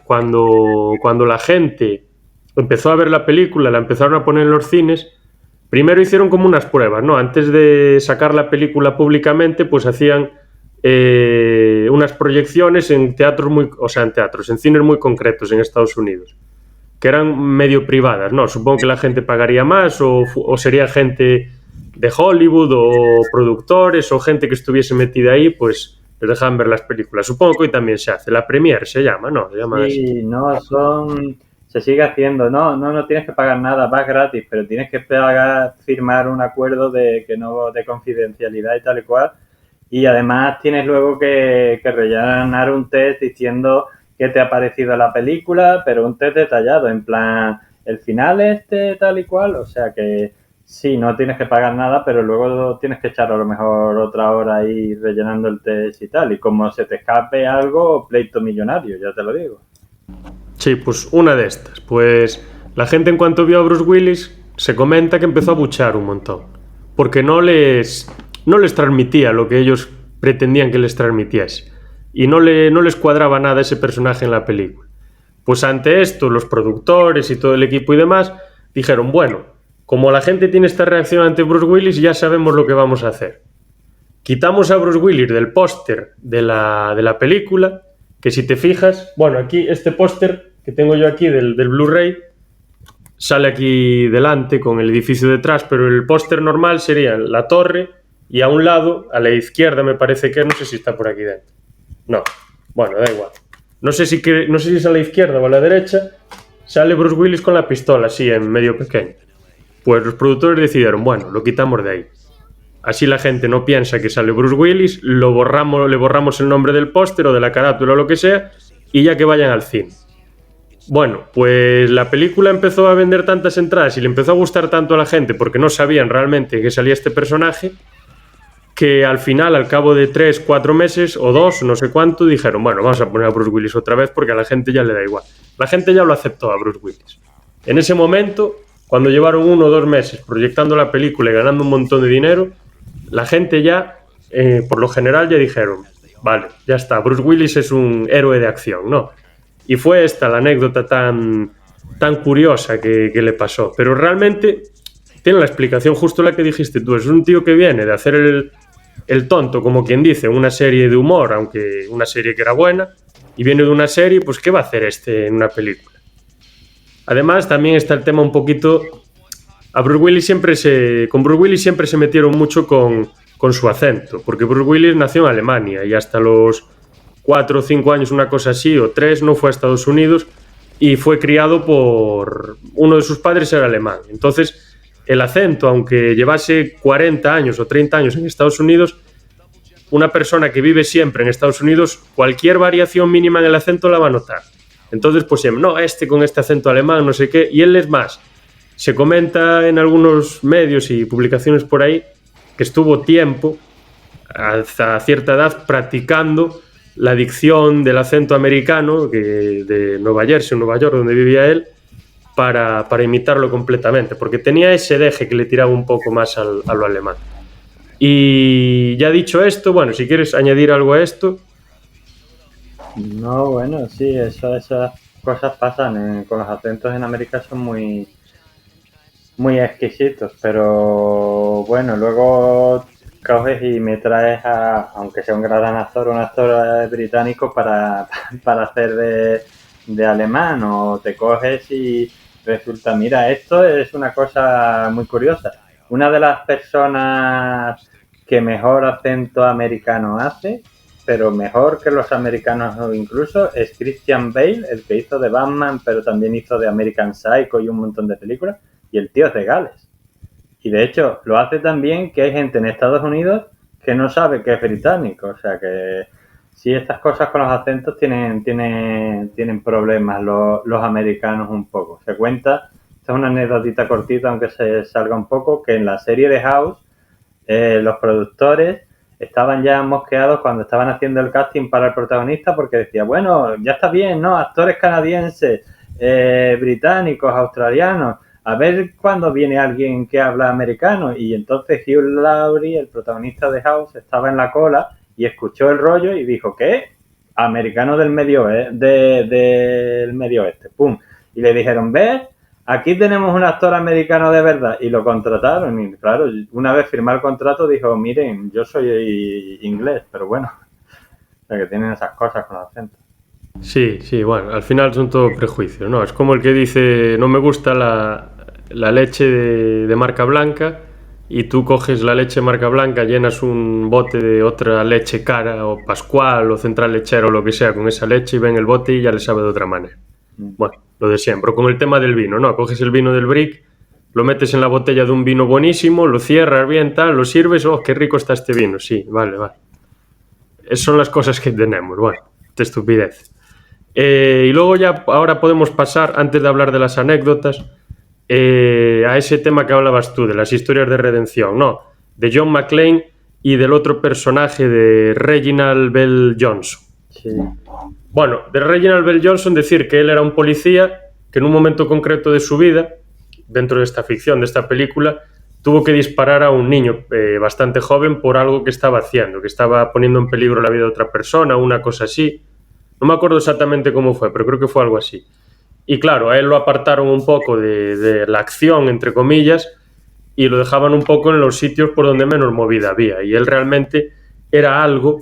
cuando la gente empezó a ver la película, la empezaron a poner en los cines, primero hicieron como unas pruebas, ¿no? Antes de sacar la película públicamente, pues hacían unas proyecciones en en cines muy concretos en Estados Unidos, que eran medio privadas, ¿no? Supongo que la gente pagaría más o sería gente de Hollywood o productores o gente que estuviese metida ahí, pues les dejaban ver las películas. Supongo que hoy también se hace. La Premiere se llama, ¿no? Se llama
Sí,
así.
no, se sigue haciendo, no tienes que pagar nada, vas gratis, pero tienes que firmar un acuerdo de confidencialidad y tal y cual. Y además tienes luego que rellenar un test diciendo qué te ha parecido la película, pero un test detallado, en plan, el final tal y cual, o sea que sí, no tienes que pagar nada, pero luego tienes que echar a lo mejor otra hora ahí rellenando el test y tal, y como se te escape algo, pleito millonario, ya te lo digo.
Sí, pues una de estas. Pues la gente en cuanto vio a Bruce Willis se comenta que empezó a buchar un montón. Porque no les transmitía lo que ellos pretendían que les transmitiese. Y no les cuadraba nada ese personaje en la película. Pues ante esto, los productores y todo el equipo y demás dijeron, bueno, como la gente tiene esta reacción ante Bruce Willis, ya sabemos lo que vamos a hacer. Quitamos a Bruce Willis del póster de la película, que si te fijas, bueno, aquí este póster que tengo yo aquí del Blu-ray sale aquí delante con el edificio detrás, pero el póster normal sería la torre y a un lado, a la izquierda me parece que, no sé si está por aquí dentro. No, bueno, da igual. No sé si es a la izquierda o a la derecha, sale Bruce Willis con la pistola así en medio pequeño. Pues los productores decidieron, bueno, lo quitamos de ahí. Así la gente no piensa que sale Bruce Willis, le borramos el nombre del póster o de la carátula o lo que sea, y ya que vayan al cine. Bueno, pues la película empezó a vender tantas entradas y le empezó a gustar tanto a la gente porque no sabían realmente que salía este personaje, que al final, al cabo de 3, 4 meses o 2, no sé cuánto, dijeron, bueno, vamos a poner a Bruce Willis otra vez porque a la gente ya le da igual. La gente ya lo aceptó a Bruce Willis. En ese momento, cuando llevaron 1 o 2 meses proyectando la película y ganando un montón de dinero, la gente ya, por lo general, ya dijeron, vale, ya está, Bruce Willis es un héroe de acción, ¿no? Y fue esta la anécdota tan curiosa que le pasó. Pero realmente tiene la explicación justo la que dijiste tú. Es un tío que viene de hacer el tonto, como quien dice, una serie de humor, aunque una serie que era buena, y viene de una serie, pues ¿qué va a hacer en una película? Además, también está el tema un poquito... Con Bruce Willis siempre se metieron mucho con su acento, porque Bruce Willis nació en Alemania y hasta los 4 o 5 años, una cosa así, o 3, no fue a Estados Unidos y fue criado por... Uno de sus padres era alemán. Entonces, el acento, aunque llevase 40 años o 30 años en Estados Unidos, una persona que vive siempre en Estados Unidos, cualquier variación mínima en el acento la va a notar. Entonces, pues siempre, no, con este acento alemán, no sé qué, y él es más... Se comenta en algunos medios y publicaciones por ahí que estuvo tiempo, hasta cierta edad, practicando la dicción del acento americano de Nueva Jersey o Nueva York, donde vivía él, para imitarlo completamente, porque tenía ese deje que le tiraba un poco más a lo alemán. Y ya dicho esto, bueno, si quieres añadir algo a esto.
No, bueno, sí, esas cosas pasan, con los acentos en América son muy exquisitos, pero bueno, luego coges y me traes aunque sea un gran actor, un actor británico para hacer de alemán, o te coges y resulta, mira, esto es una cosa muy curiosa. Una de las personas que mejor acento americano hace, pero mejor que los americanos incluso, es Christian Bale, el que hizo de Batman, pero también hizo de American Psycho y un montón de películas. Y el tío es de Gales. Y de hecho, lo hace tan bien que hay gente en Estados Unidos que no sabe que es británico. O sea que sí, estas cosas con los acentos tienen problemas los americanos un poco. Se cuenta, esta es una anécdotita cortita, aunque se salga un poco, que en la serie de House, los productores estaban ya mosqueados cuando estaban haciendo el casting para el protagonista, porque decía, bueno, ya está bien, ¿no? Actores canadienses, británicos, australianos, a ver cuándo viene alguien que habla americano. Y entonces Hugh Laurie, el protagonista de House, estaba en la cola y escuchó el rollo y dijo, ¿qué? Americano del Medio Oeste. ¡Pum! Y le dijeron, ¿ves? Aquí tenemos un actor americano de verdad. Y lo contrataron. Y claro, una vez firmado el contrato dijo, miren, yo soy inglés, pero bueno. O sea que tienen esas cosas con los acentos.
Sí, bueno, al final son todo prejuicios, ¿no? Es como el que dice, no me gusta la leche de marca blanca, y tú coges la leche marca blanca, llenas un bote de otra leche cara, o Pascual, o Central Lechero, o lo que sea, con esa leche, y ven el bote y ya le sabe de otra manera. Bueno, lo de siempre. O con el tema del vino, ¿no? Coges el vino del Brick, lo metes en la botella de un vino buenísimo, lo cierras bien, tal, lo sirves, oh, qué rico está este vino. Sí, vale. Esas son las cosas que tenemos, bueno, de estupidez. Y luego ya, ahora podemos pasar, antes de hablar de las anécdotas, a ese tema que hablabas tú, de las historias de redención, ¿no? De John McClane y del otro personaje de Reginald Bell Johnson.
Sí.
Bueno, de Reginald Bell Johnson decir que él era un policía que en un momento concreto de su vida, dentro de esta ficción, de esta película, tuvo que disparar a un niño bastante joven por algo que estaba haciendo, que estaba poniendo en peligro la vida de otra persona, una cosa así. No me acuerdo exactamente cómo fue, pero creo que fue algo así. Y claro, a él lo apartaron un poco de la acción, entre comillas, y lo dejaban un poco en los sitios por donde menos movida había. Y él realmente era algo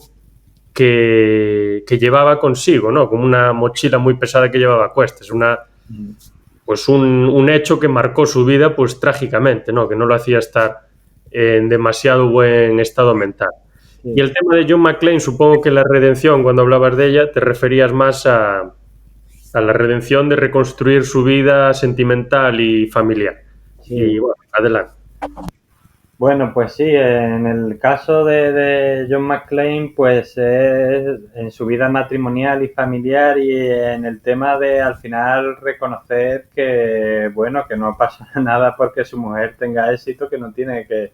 que llevaba consigo, ¿no? Como una mochila muy pesada que llevaba a cuestas, pues un hecho que marcó su vida pues trágicamente, ¿no? Que no lo hacía estar en demasiado buen estado mental.
Sí.
Y el tema de John McClane, supongo que la redención, cuando hablabas de ella, te referías más a la redención de reconstruir su vida sentimental y familiar.
Sí.
Y bueno, adelante.
Bueno, pues sí, en el caso de John McClane, pues es en su vida matrimonial y familiar y en el tema de al final reconocer que, bueno, que no pasa nada porque su mujer tenga éxito, que no tiene que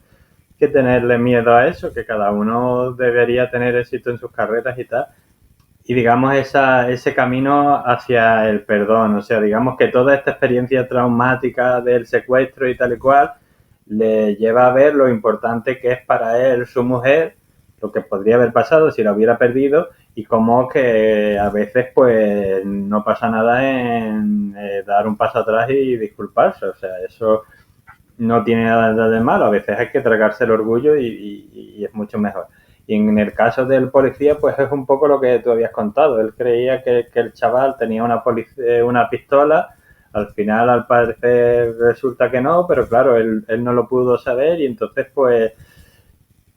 tenerle miedo a eso, que cada uno debería tener éxito en sus carreras y tal. Y digamos ese camino hacia el perdón, o sea, digamos que toda esta experiencia traumática del secuestro y tal y cual le lleva a ver lo importante que es para él su mujer, lo que podría haber pasado si la hubiera perdido y cómo que a veces pues no pasa nada en dar un paso atrás y disculparse, o sea, eso no tiene nada de malo, a veces hay que tragarse el orgullo y es mucho mejor. Y en el caso del policía, pues es un poco lo que tú habías contado. Él creía que el chaval tenía una pistola. Al final, al parecer, resulta que no, pero claro, él no lo pudo saber y entonces, pues,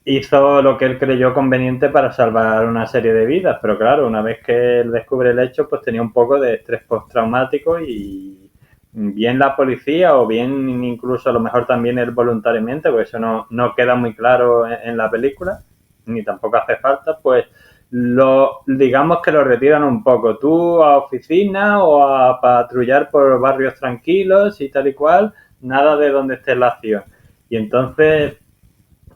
hizo lo que él creyó conveniente para salvar una serie de vidas. Pero claro, una vez que él descubre el hecho, pues tenía un poco de estrés postraumático y bien la policía o bien incluso a lo mejor también él voluntariamente, porque eso no queda muy claro en la película ni tampoco hace falta, pues digamos que lo retiran un poco. Tú a oficina o a patrullar por barrios tranquilos y tal y cual, nada de donde esté la acción. Y entonces,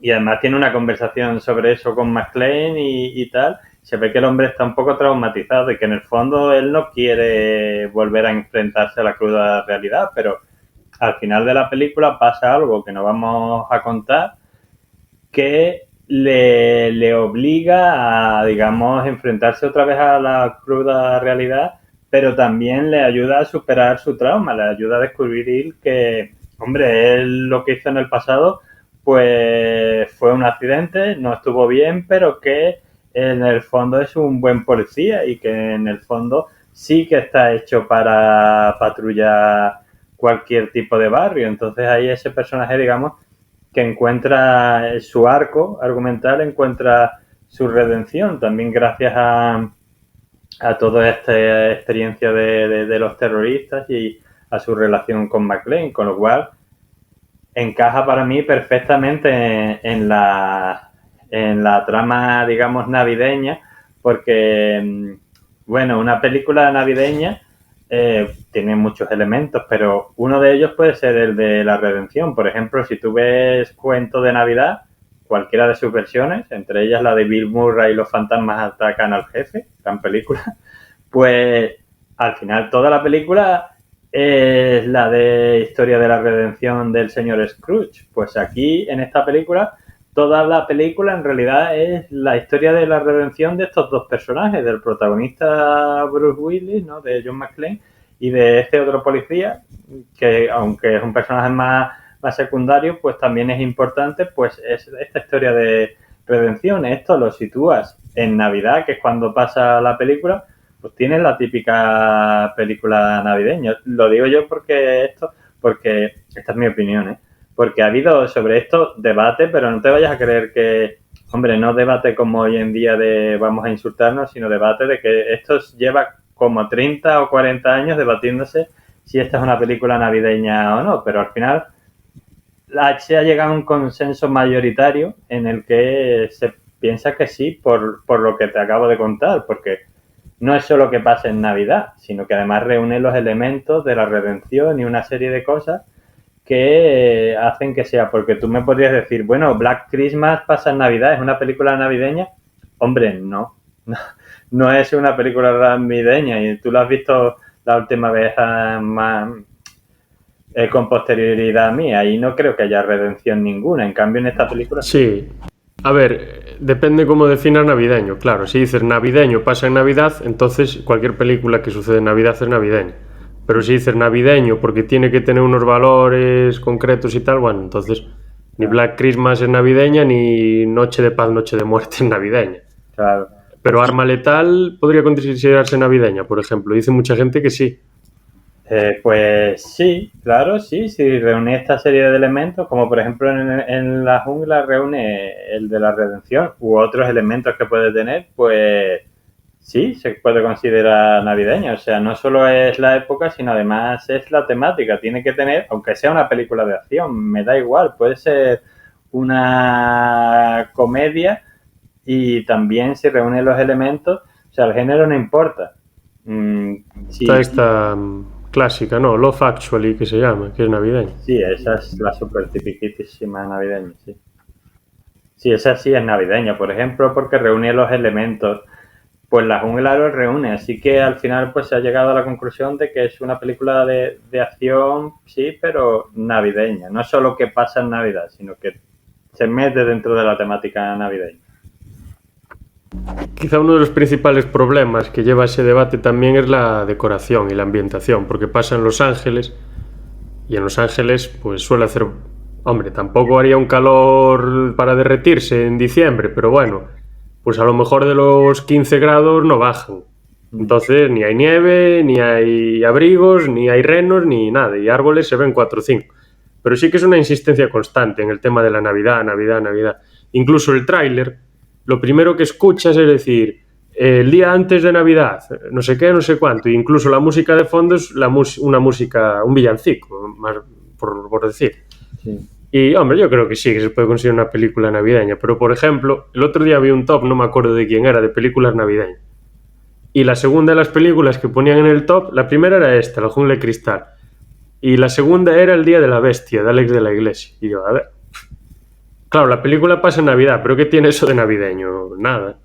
y además tiene una conversación sobre eso con McClane y tal, se ve que el hombre está un poco traumatizado y que en el fondo él no quiere volver a enfrentarse a la cruda realidad, pero al final de la película pasa algo que no vamos a contar, que le obliga a, digamos, enfrentarse otra vez a la cruda realidad, pero también le ayuda a superar su trauma, le ayuda a descubrir que, hombre, él lo que hizo en el pasado, pues fue un accidente, no estuvo bien, pero que en el fondo es un buen policía y que en el fondo sí que está hecho para patrullar cualquier tipo de barrio. Entonces ahí ese personaje, digamos, que encuentra su arco argumental, encuentra su redención, también gracias a toda esta experiencia de los terroristas y a su relación con McClane, con lo cual encaja para mí perfectamente en la trama, digamos, navideña, porque, bueno, una película navideña tiene muchos elementos, pero uno de ellos puede ser el de la redención. Por ejemplo, si tú ves Cuento de Navidad, cualquiera de sus versiones, entre ellas la de Bill Murray y los fantasmas atacan al jefe, gran película, pues al final toda la película es la de historia de la redención del señor Scrooge. Pues aquí, en esta película, toda la película en realidad es la historia de la redención de estos dos personajes, del protagonista Bruce Willis, ¿no?, de John McClane, y de este otro policía, que aunque es un personaje más secundario, pues también es importante, pues es esta historia de redención. Esto lo sitúas en Navidad, que es cuando pasa la película, pues tienes la típica película navideña. Lo digo yo porque esta es mi opinión, ¿eh? Porque ha habido sobre esto debate, pero no te vayas a creer que, hombre, no debate como hoy en día de vamos a insultarnos, sino debate de que esto lleva como 30 o 40 años debatiéndose si esta es una película navideña o no, pero al final se ha llegado a un consenso mayoritario en el que se piensa que sí, por lo que te acabo de contar, porque no es solo que pase en Navidad, sino que además reúne los elementos de la redención y una serie de cosas que hacen que sea, porque tú me podrías decir, bueno, Black Christmas pasa en Navidad, ¿es una película navideña? Hombre, no, no es una película navideña y tú lo has visto la última vez con posterioridad a mí, ahí no creo que haya redención ninguna, en cambio en esta película
Sí. A ver, depende cómo definas navideño. Claro, si dices navideño pasa en Navidad, entonces cualquier película que sucede en Navidad es navideña. Pero si dices navideño porque tiene que tener unos valores concretos y tal, bueno, entonces ni Black Christmas es navideña, ni Noche de Paz, Noche de Muerte es navideña.
claro.
Pero Arma Letal podría considerarse navideña, por ejemplo. Dice mucha gente que sí.
Pues sí, claro, sí, sí, reúne esta serie de elementos, como por ejemplo en la jungla reúne el de la redención u otros elementos que puede tener, pues sí, se puede considerar navideño. O sea, no solo es la época, sino además es la temática. Tiene que tener, aunque sea una película de acción, me da igual, puede ser una comedia y también si reúne los elementos, o sea, el género no importa. Sí,
Está esta clásica, ¿no? Love Actually, que se llama, que es navideña.
sí, esa es la super tipiquísima navideña, sí. Sí, esa sí es navideña, por ejemplo, porque reúne los elementos. Pues la jungla los reúne, así que al final pues se ha llegado a la conclusión de que es una película de acción, sí, pero navideña. No solo que pasa en Navidad, sino que se mete dentro de la temática navideña.
Quizá uno de los principales problemas que lleva ese debate también es la decoración y la ambientación, porque pasa en Los Ángeles y en Los Ángeles pues suele hacer, hombre, tampoco haría un calor para derretirse en diciembre, pero bueno, pues a lo mejor de los 15 grados no bajan. Entonces ni hay nieve, ni hay abrigos, ni hay renos, ni nada, y árboles se ven 4 o 5. Pero sí que es una insistencia constante en el tema de la Navidad, Navidad, Navidad. Incluso el tráiler, lo primero que escuchas es decir, el día antes de Navidad, no sé qué, no sé cuánto, e incluso la música de fondo es una música, un villancico, más por decir.
Sí.
Y, hombre, yo creo que sí, que se puede considerar una película navideña, pero, por ejemplo, el otro día vi un top, no me acuerdo de quién era, de películas navideñas. Y la segunda de las películas que ponían en el top, la primera era esta, La Jungla de Cristal. Y la segunda era El Día de la Bestia, de Alex de la Iglesia. Y yo, a ver... Claro, la película pasa en Navidad, pero ¿qué tiene eso de navideño? Nada.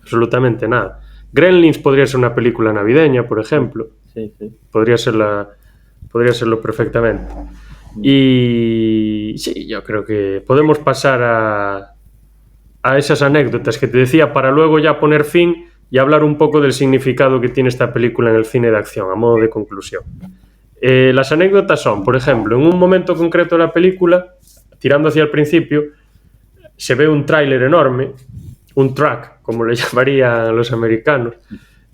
Absolutamente nada. Gremlins podría ser una película navideña, por ejemplo.
Sí, sí.
Podría serlo perfectamente. Y sí, yo creo que podemos pasar a esas anécdotas que te decía para luego ya poner fin y hablar un poco del significado que tiene esta película en el cine de acción, a modo de conclusión. Las anécdotas son, por ejemplo, en un momento concreto de la película, tirando hacia el principio, se ve un tráiler enorme, un truck, como le llamarían los americanos,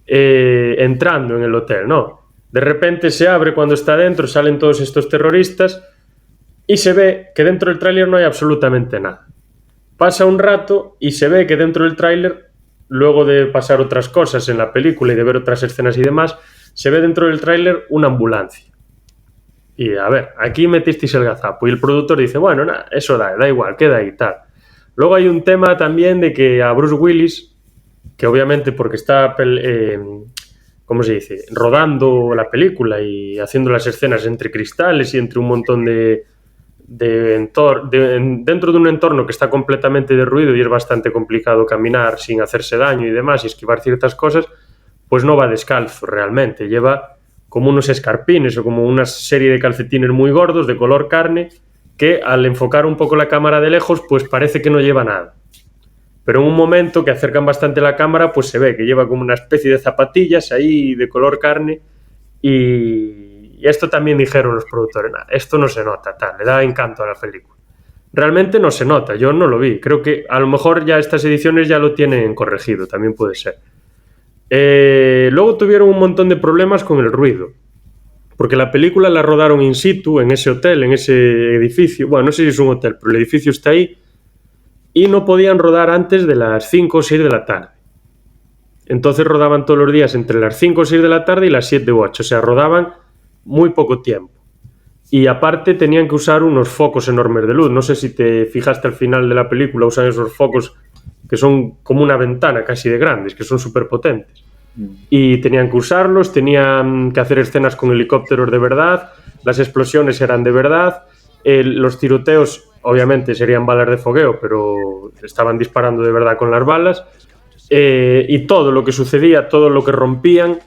entrando en el hotel, ¿no? De repente se abre cuando está dentro, salen todos estos terroristas y se ve que dentro del tráiler no hay absolutamente nada. Pasa un rato y se ve que dentro del tráiler, luego de pasar otras cosas en la película y de ver otras escenas y demás, se ve dentro del tráiler una ambulancia. Y a ver, aquí metisteis el gazapo y el productor dice, bueno, nada, eso da igual, queda ahí, tal. Luego hay un tema también de que a Bruce Willis, que obviamente porque está, ¿cómo se dice?, rodando la película y haciendo las escenas entre cristales y entre un montón dentro de un entorno que está completamente derruido y es bastante complicado caminar sin hacerse daño y demás y esquivar ciertas cosas, pues no va descalzo realmente, lleva como unos escarpines o como una serie de calcetines muy gordos de color carne que al enfocar un poco la cámara de lejos pues parece que no lleva nada. Pero en un momento que acercan bastante la cámara pues se ve que lleva como una especie de zapatillas ahí de color carne y esto también dijeron los productores, nah, esto no se nota, tal, le da encanto a la película. Realmente no se nota, yo no lo vi, creo que a lo mejor ya estas ediciones ya lo tienen corregido, también puede ser. Luego tuvieron un montón de problemas con el ruido, porque la película la rodaron in situ, en ese hotel, en ese edificio, bueno, no sé si es un hotel, pero el edificio está ahí, y no podían rodar antes de las 5 o 6 de la tarde. Entonces rodaban todos los días entre las 5 o 6 de la tarde y las 7 u 8, o sea, rodaban muy poco tiempo. Y aparte tenían que usar unos focos enormes de luz, no sé si te fijaste al final de la película, usan esos focos que son como una ventana casi de grandes, que son súper potentes. y tenían que usarlos, tenían que hacer escenas con helicópteros de verdad, las explosiones eran de verdad, los tiroteos obviamente serían balas de fogueo, pero estaban disparando de verdad con las balas, y todo lo que sucedía, todo lo que rompían,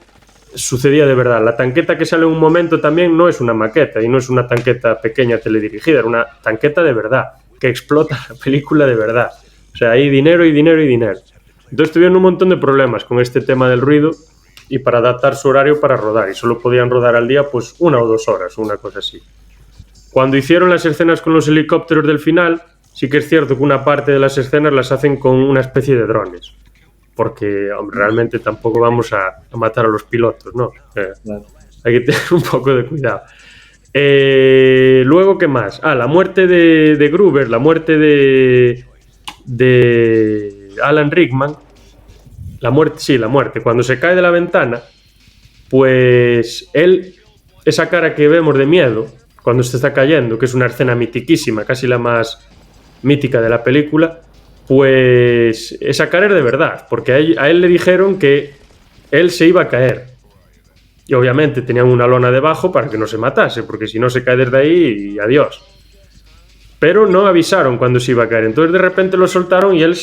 sucedía de verdad. La tanqueta que sale en un momento también no es una maqueta y no es una tanqueta pequeña teledirigida, era una tanqueta de verdad, que explota la película de verdad. O sea, hay dinero y dinero y dinero. Entonces tuvieron un montón de problemas con este tema del ruido y para adaptar su horario para rodar, y solo podían rodar al día pues 1 o 2 horas, una cosa así. Cuando hicieron las escenas con los helicópteros del final, sí que es cierto que una parte de las escenas las hacen con una especie de drones, porque hombre, realmente tampoco vamos a matar a los pilotos, ¿no?
Claro.
Hay que tener un poco de cuidado. Luego, ¿qué más? La muerte de Gruber, la muerte de Alan Rickman. La muerte. Cuando se cae de la ventana, pues él, esa cara que vemos de miedo cuando se está cayendo, que es una escena mitiquísima, casi la más mítica de la película, pues esa cara es de verdad, porque a él le dijeron que él se iba a caer. Y obviamente tenían una lona debajo para que no se matase, porque si no se cae desde ahí, adiós. Pero no avisaron cuando se iba a caer. Entonces de repente lo soltaron y él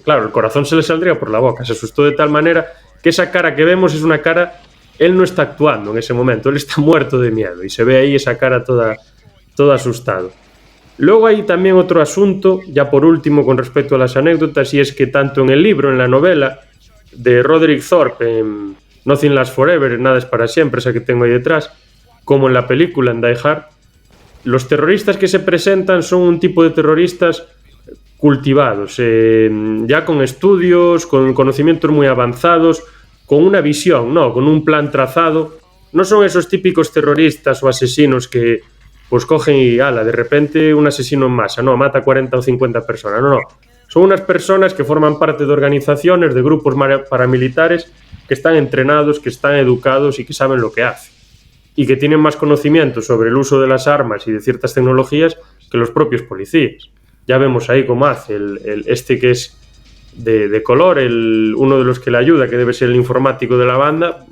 claro, el corazón se le saldría por la boca. Se asustó de tal manera que esa cara que vemos es una cara... Él no está actuando en ese momento, él está muerto de miedo y se ve ahí esa cara toda asustado. Luego hay también otro asunto, ya por último con respecto a las anécdotas, y es que tanto en el libro, en la novela de Roderick Thorpe, en Nothing Lasts Forever, Nada es para siempre, esa que tengo ahí detrás, como en la película, en Die Hard, los terroristas que se presentan son un tipo de terroristas cultivados, ya con estudios, con conocimientos muy avanzados, con una visión, ¿no? Con un plan trazado. No son esos típicos terroristas o asesinos que pues cogen y de repente un asesino en masa, no, mata 40 o 50 personas, no. Son unas personas que forman parte de organizaciones, de grupos paramilitares que están entrenados, que están educados y que saben lo que hacen. Y que tienen más conocimiento sobre el uso de las armas y de ciertas tecnologías que los propios policías. Ya vemos ahí cómo hace este que es de color, uno de los que le ayuda, que debe ser el informático de la banda,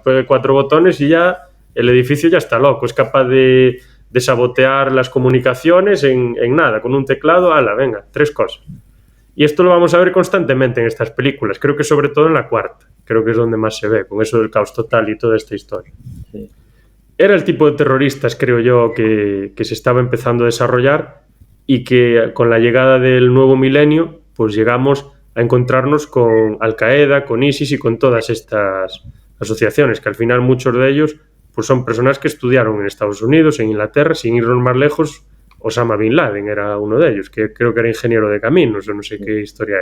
pone 4 botones y ya el edificio ya está loco, es capaz de sabotear las comunicaciones en nada, con un teclado, venga, 3 cosas. Y esto lo vamos a ver constantemente en estas películas, creo que sobre todo en la cuarta, creo que es donde más se ve, con eso del caos total y toda esta historia.
Sí.
Era el tipo de terroristas, creo yo, que se estaba empezando a desarrollar y que con la llegada del nuevo milenio, pues llegamos a encontrarnos con Al-Qaeda, con ISIS y con todas estas asociaciones, que al final muchos de ellos pues son personas que estudiaron en Estados Unidos, en Inglaterra, sin irnos más lejos. Osama Bin Laden era uno de ellos, que creo que era ingeniero de caminos, o no sé qué historia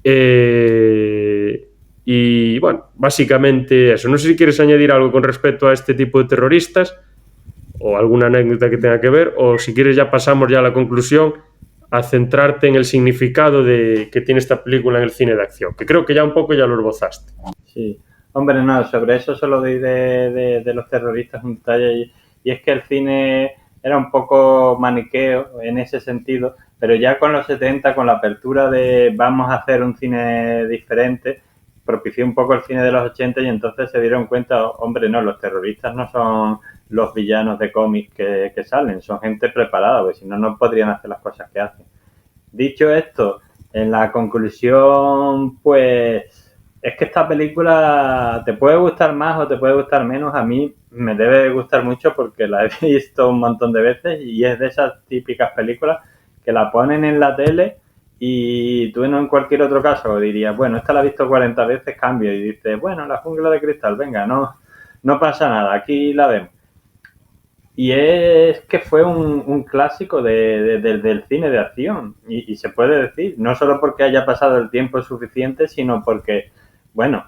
es. Y bueno, básicamente eso. No sé si quieres añadir algo con respecto a este tipo de terroristas o alguna anécdota que tenga que ver, o si quieres ya pasamos ya a la conclusión, a centrarte en el significado que tiene esta película en el cine de acción, que creo que ya un poco ya lo esbozaste.
Sí, hombre, no, sobre eso solo doy de los terroristas un detalle, y es que el cine era un poco maniqueo en ese sentido, pero ya con los 70, con la apertura de vamos a hacer un cine diferente, propició un poco el cine de los 80 y entonces se dieron cuenta, hombre, no, los terroristas no son los villanos de cómics que salen, son gente preparada, porque si no, no podrían hacer las cosas que hacen. Dicho esto, en la conclusión, pues es que esta película te puede gustar más o te puede gustar menos. A mí me debe gustar mucho porque la he visto un montón de veces y es de esas típicas películas que la ponen en la tele y tú en cualquier otro caso dirías, bueno, esta la he visto 40 veces, cambio y dices, bueno, La jungla de cristal, venga, no pasa nada, aquí la vemos. Y es que fue un clásico del cine de acción. Y se puede decir, no solo porque haya pasado el tiempo suficiente, sino porque, bueno,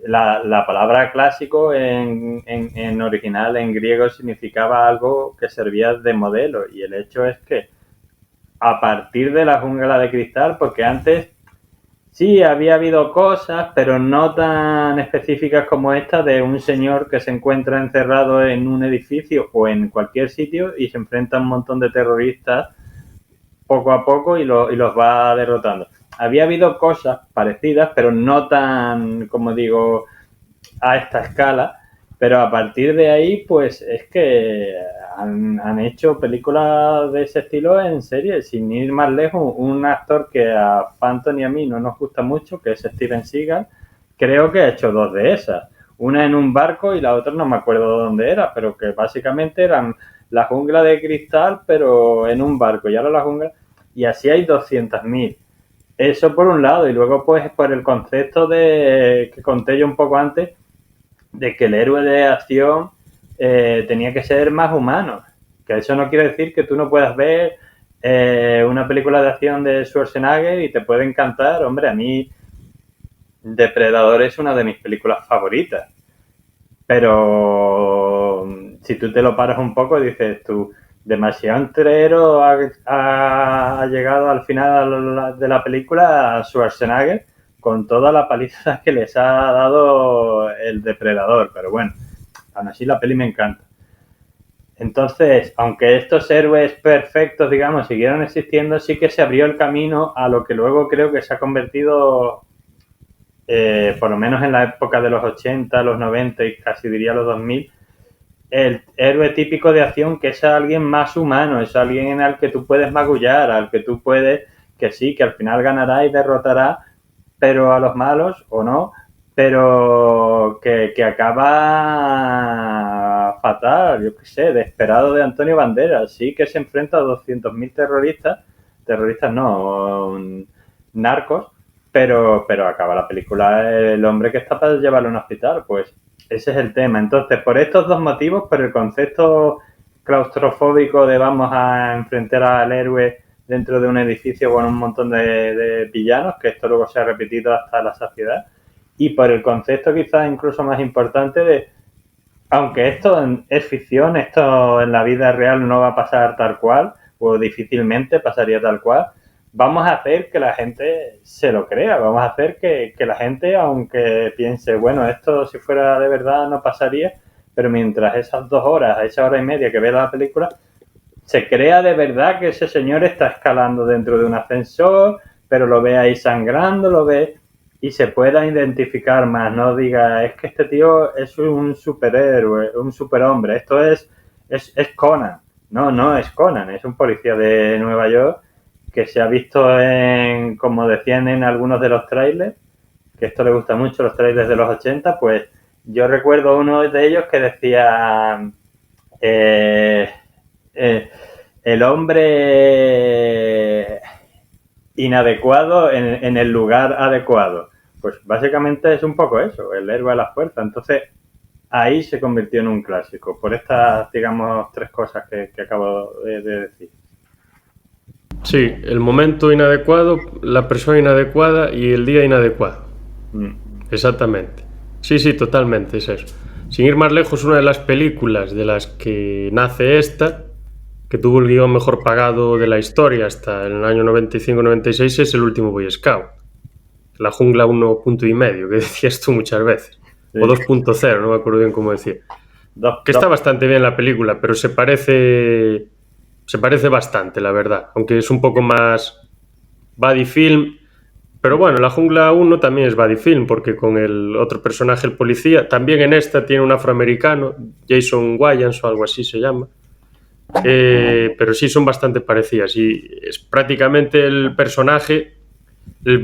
la palabra clásico en original, en griego, significaba algo que servía de modelo. Y el hecho es que a partir de La jungla de cristal, porque antes sí, había habido cosas, pero no tan específicas como esta de un señor que se encuentra encerrado en un edificio o en cualquier sitio y se enfrenta a un montón de terroristas poco a poco y los va derrotando. Había habido cosas parecidas, pero no tan, como digo, a esta escala, pero a partir de ahí, pues es que han hecho películas de ese estilo en serie, sin ir más lejos. Un actor que a Phantom y a mí no nos gusta mucho, que es Steven Seagal, creo que ha hecho 2 de esas. Una en un barco y la otra no me acuerdo dónde era, pero que básicamente eran la jungla de cristal, pero en un barco, y ahora la jungla, y así hay 200.000. Eso por un lado, y luego pues por el concepto de que conté yo un poco antes, de que el héroe de acción tenía que ser más humano. Que eso no quiere decir que tú no puedas ver una película de acción de Schwarzenegger y te puede encantar. Hombre, a mí Depredador es una de mis películas favoritas. Pero si tú te lo paras un poco, dices tú, demasiado entrero ha llegado al final de la película a Schwarzenegger con toda la paliza que les ha dado el Depredador. Pero bueno, aún así la peli me encanta. Entonces, aunque estos héroes perfectos, digamos, siguieron existiendo, sí que se abrió el camino a lo que luego creo que se ha convertido, por lo menos en la época de los 80, los 90 y casi diría los 2000, el héroe típico de acción, que es alguien más humano, es alguien al que tú puedes magullar, al que tú puedes, que sí, que al final ganará y derrotará, pero a los malos, o no, pero que acaba fatal, yo qué sé, desesperado de Antonio Banderas, sí que se enfrenta a 200.000 terroristas no, narcos, pero acaba la película el hombre que está para llevarlo a un hospital, pues ese es el tema. Entonces, por estos dos motivos, por el concepto claustrofóbico de vamos a enfrentar al héroe dentro de un edificio con un montón de villanos, que esto luego se ha repetido hasta la saciedad, y por el concepto quizás incluso más importante de, aunque esto es ficción, esto en la vida real no va a pasar tal cual, o difícilmente pasaría tal cual, vamos a hacer que la gente se lo crea, vamos a hacer que la gente, aunque piense, bueno, esto si fuera de verdad no pasaría, pero mientras esas 2 horas, esa hora y media que ve la película, se crea de verdad que ese señor está escalando dentro de un ascensor, pero lo ve ahí sangrando, lo ve y se pueda identificar más, no diga, es que este tío es un superhéroe, un superhombre, esto es Conan. No es Conan, es un policía de Nueva York que se ha visto en, como decían en algunos de los trailers, que esto le gusta mucho, los trailers de los 80, pues yo recuerdo uno de ellos que decía el hombre inadecuado en el lugar adecuado. Pues básicamente es un poco eso, el héroe a la fuerza. Entonces ahí se convirtió en un clásico, por estas, digamos, 3 cosas que acabo de decir.
Sí, el momento inadecuado, la persona inadecuada y el día inadecuado. Exactamente. Sí, totalmente, es eso. Sin ir más lejos, una de las películas de las que nace esta, que tuvo el guión mejor pagado de la historia hasta el año 95-96, es El último Boy Scout. La jungla 1.5, que decías tú muchas veces. Sí. O 2.0, no me acuerdo bien cómo decir. Que está bastante bien la película, pero se parece bastante, la verdad. Aunque es un poco más buddy film. Pero bueno, La jungla 1 también es buddy film, porque con el otro personaje, el policía, también en esta tiene un afroamericano, Jason Wayans o algo así se llama. Pero sí son bastante parecidas y es prácticamente el personaje,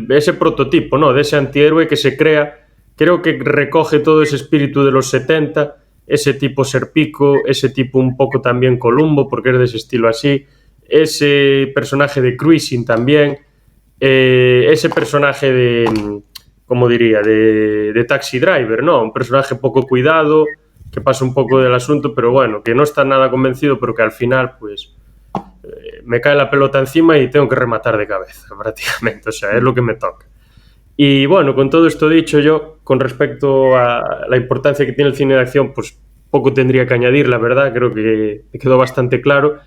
ese prototipo, ¿no?, de ese antihéroe que se crea. Creo que recoge todo ese espíritu de los 70, ese tipo Serpico, ese tipo un poco también Columbo, porque es de ese estilo así, ese personaje de Cruising también, ese personaje de, ¿cómo diría?, de Taxi Driver, ¿no? Un personaje poco cuidado, que pasa un poco del asunto, pero bueno, que no está nada convencido, pero que al final, pues, me cae la pelota encima y tengo que rematar de cabeza, prácticamente, o sea, es lo que me toca. Y bueno, con todo esto dicho, yo, con respecto a la importancia que tiene el cine de acción, pues poco tendría que añadir, la verdad, creo que quedó bastante claro.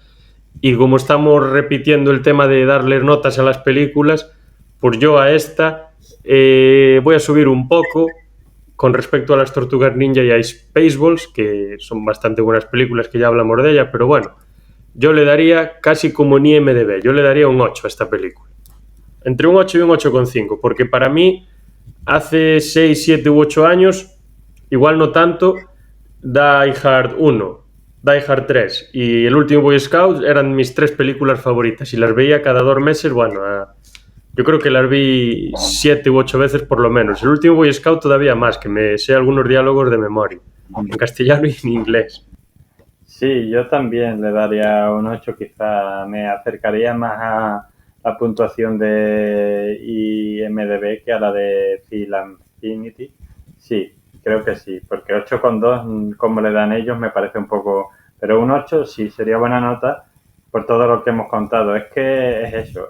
Y como estamos repitiendo el tema de darle notas a las películas, pues yo a esta voy a subir un poco con respecto a las Tortugas Ninja y a Spaceballs, que son bastante buenas películas, que ya hablamos de ellas, pero bueno, yo le daría casi como en IMDb, yo le daría un 8 a esta película. Entre un 8 y un 8,5, porque para mí, hace 6, 7 u 8 años, igual no tanto, Die Hard 1, Die Hard 3 y El último Boy Scout eran mis 3 películas favoritas y las veía cada 2 meses, bueno, yo creo que las vi 7 u 8 veces por lo menos. El último Boy Scout todavía más, que me sé algunos diálogos de memoria, en castellano y en inglés.
Sí, yo también le daría un 8, quizá me acercaría más a la puntuación de IMDb que a la de Film Affinity. Sí, creo que sí, porque 8,2, como le dan ellos, me parece un poco... Pero un 8 sí, sería buena nota por todo lo que hemos contado. Es que es eso,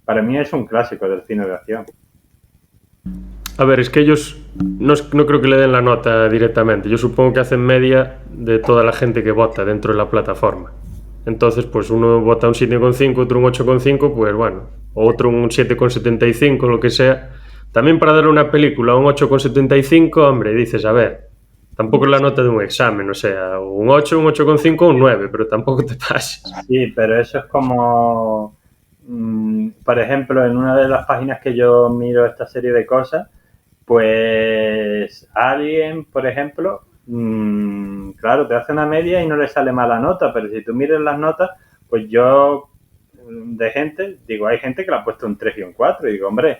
para mí es un clásico del cine de acción.
A ver, es que ellos no creo que le den la nota directamente. Yo supongo que hacen media de toda la gente que vota dentro de la plataforma. Entonces, pues uno vota un 7,5, otro un 8,5, pues bueno, o otro un 7,75, lo que sea. También para darle una película un 8,75, hombre, dices, a ver, tampoco es la nota de un examen, o sea, un 8, un 8,5, un 9, pero tampoco te pases.
Sí, pero eso es como, por ejemplo, en una de las páginas que yo miro esta serie de cosas, pues alguien, por ejemplo, claro, te hace una media y no le sale mala nota, pero si tú miras las notas, pues yo, de gente, digo, hay gente que le ha puesto un 3 y un 4 y digo, hombre,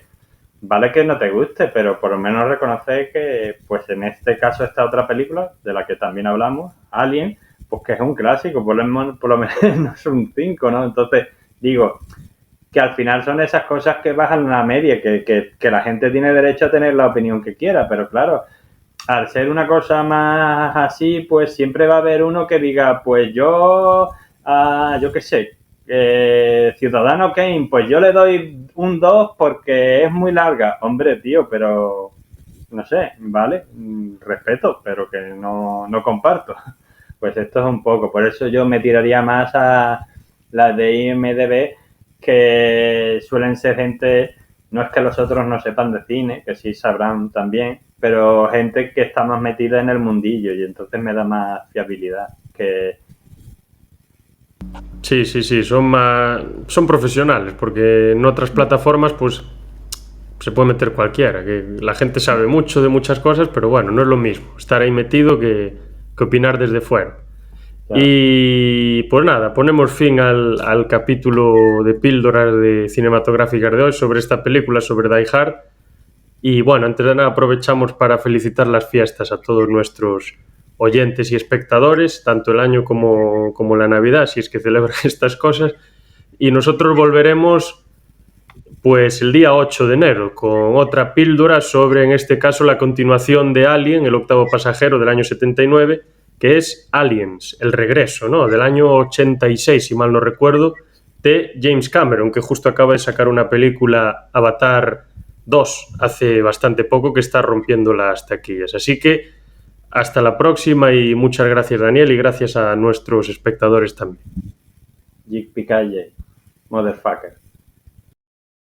vale que no te guste, pero por lo menos reconoce que, pues en este caso, esta otra película, de la que también hablamos, Alien, pues que es un clásico, por lo menos es un 5, ¿no? Entonces, digo, que al final son esas cosas que bajan una media, que la gente tiene derecho a tener la opinión que quiera, pero claro, al ser una cosa más así, pues siempre va a haber uno que diga, pues yo qué sé, Ciudadano Kane, pues yo le doy un 2 porque es muy larga. Hombre, tío, pero no sé, vale, respeto, pero que no comparto. Pues esto es un poco, por eso yo me tiraría más a las de IMDB, que suelen ser gente, no es que los otros no sepan de cine, que sí sabrán también, pero gente que está más metida en el mundillo y entonces me da más fiabilidad que...
Sí, son profesionales, porque en otras plataformas, pues se puede meter cualquiera, que la gente sabe mucho de muchas cosas, pero bueno, no es lo mismo estar ahí metido que opinar desde fuera. Claro. Y pues nada, ponemos fin al capítulo de píldoras de cinematográficas de hoy sobre esta película, sobre Die Hard. Y bueno, antes de nada aprovechamos para felicitar las fiestas a todos nuestros oyentes y espectadores, tanto el año como la Navidad, si es que celebran estas cosas. Y nosotros volveremos pues el día 8 de enero con otra píldora sobre, en este caso, la continuación de Alien, el octavo pasajero del año 79, que es Aliens, el regreso, ¿no? Del año 86, si mal no recuerdo, de James Cameron, que justo acaba de sacar una película, Avatar 2, hace bastante poco, que está rompiendo las taquillas. Así que hasta la próxima y muchas gracias, Daniel, y gracias a nuestros espectadores también.
Jig Picalle, motherfucker.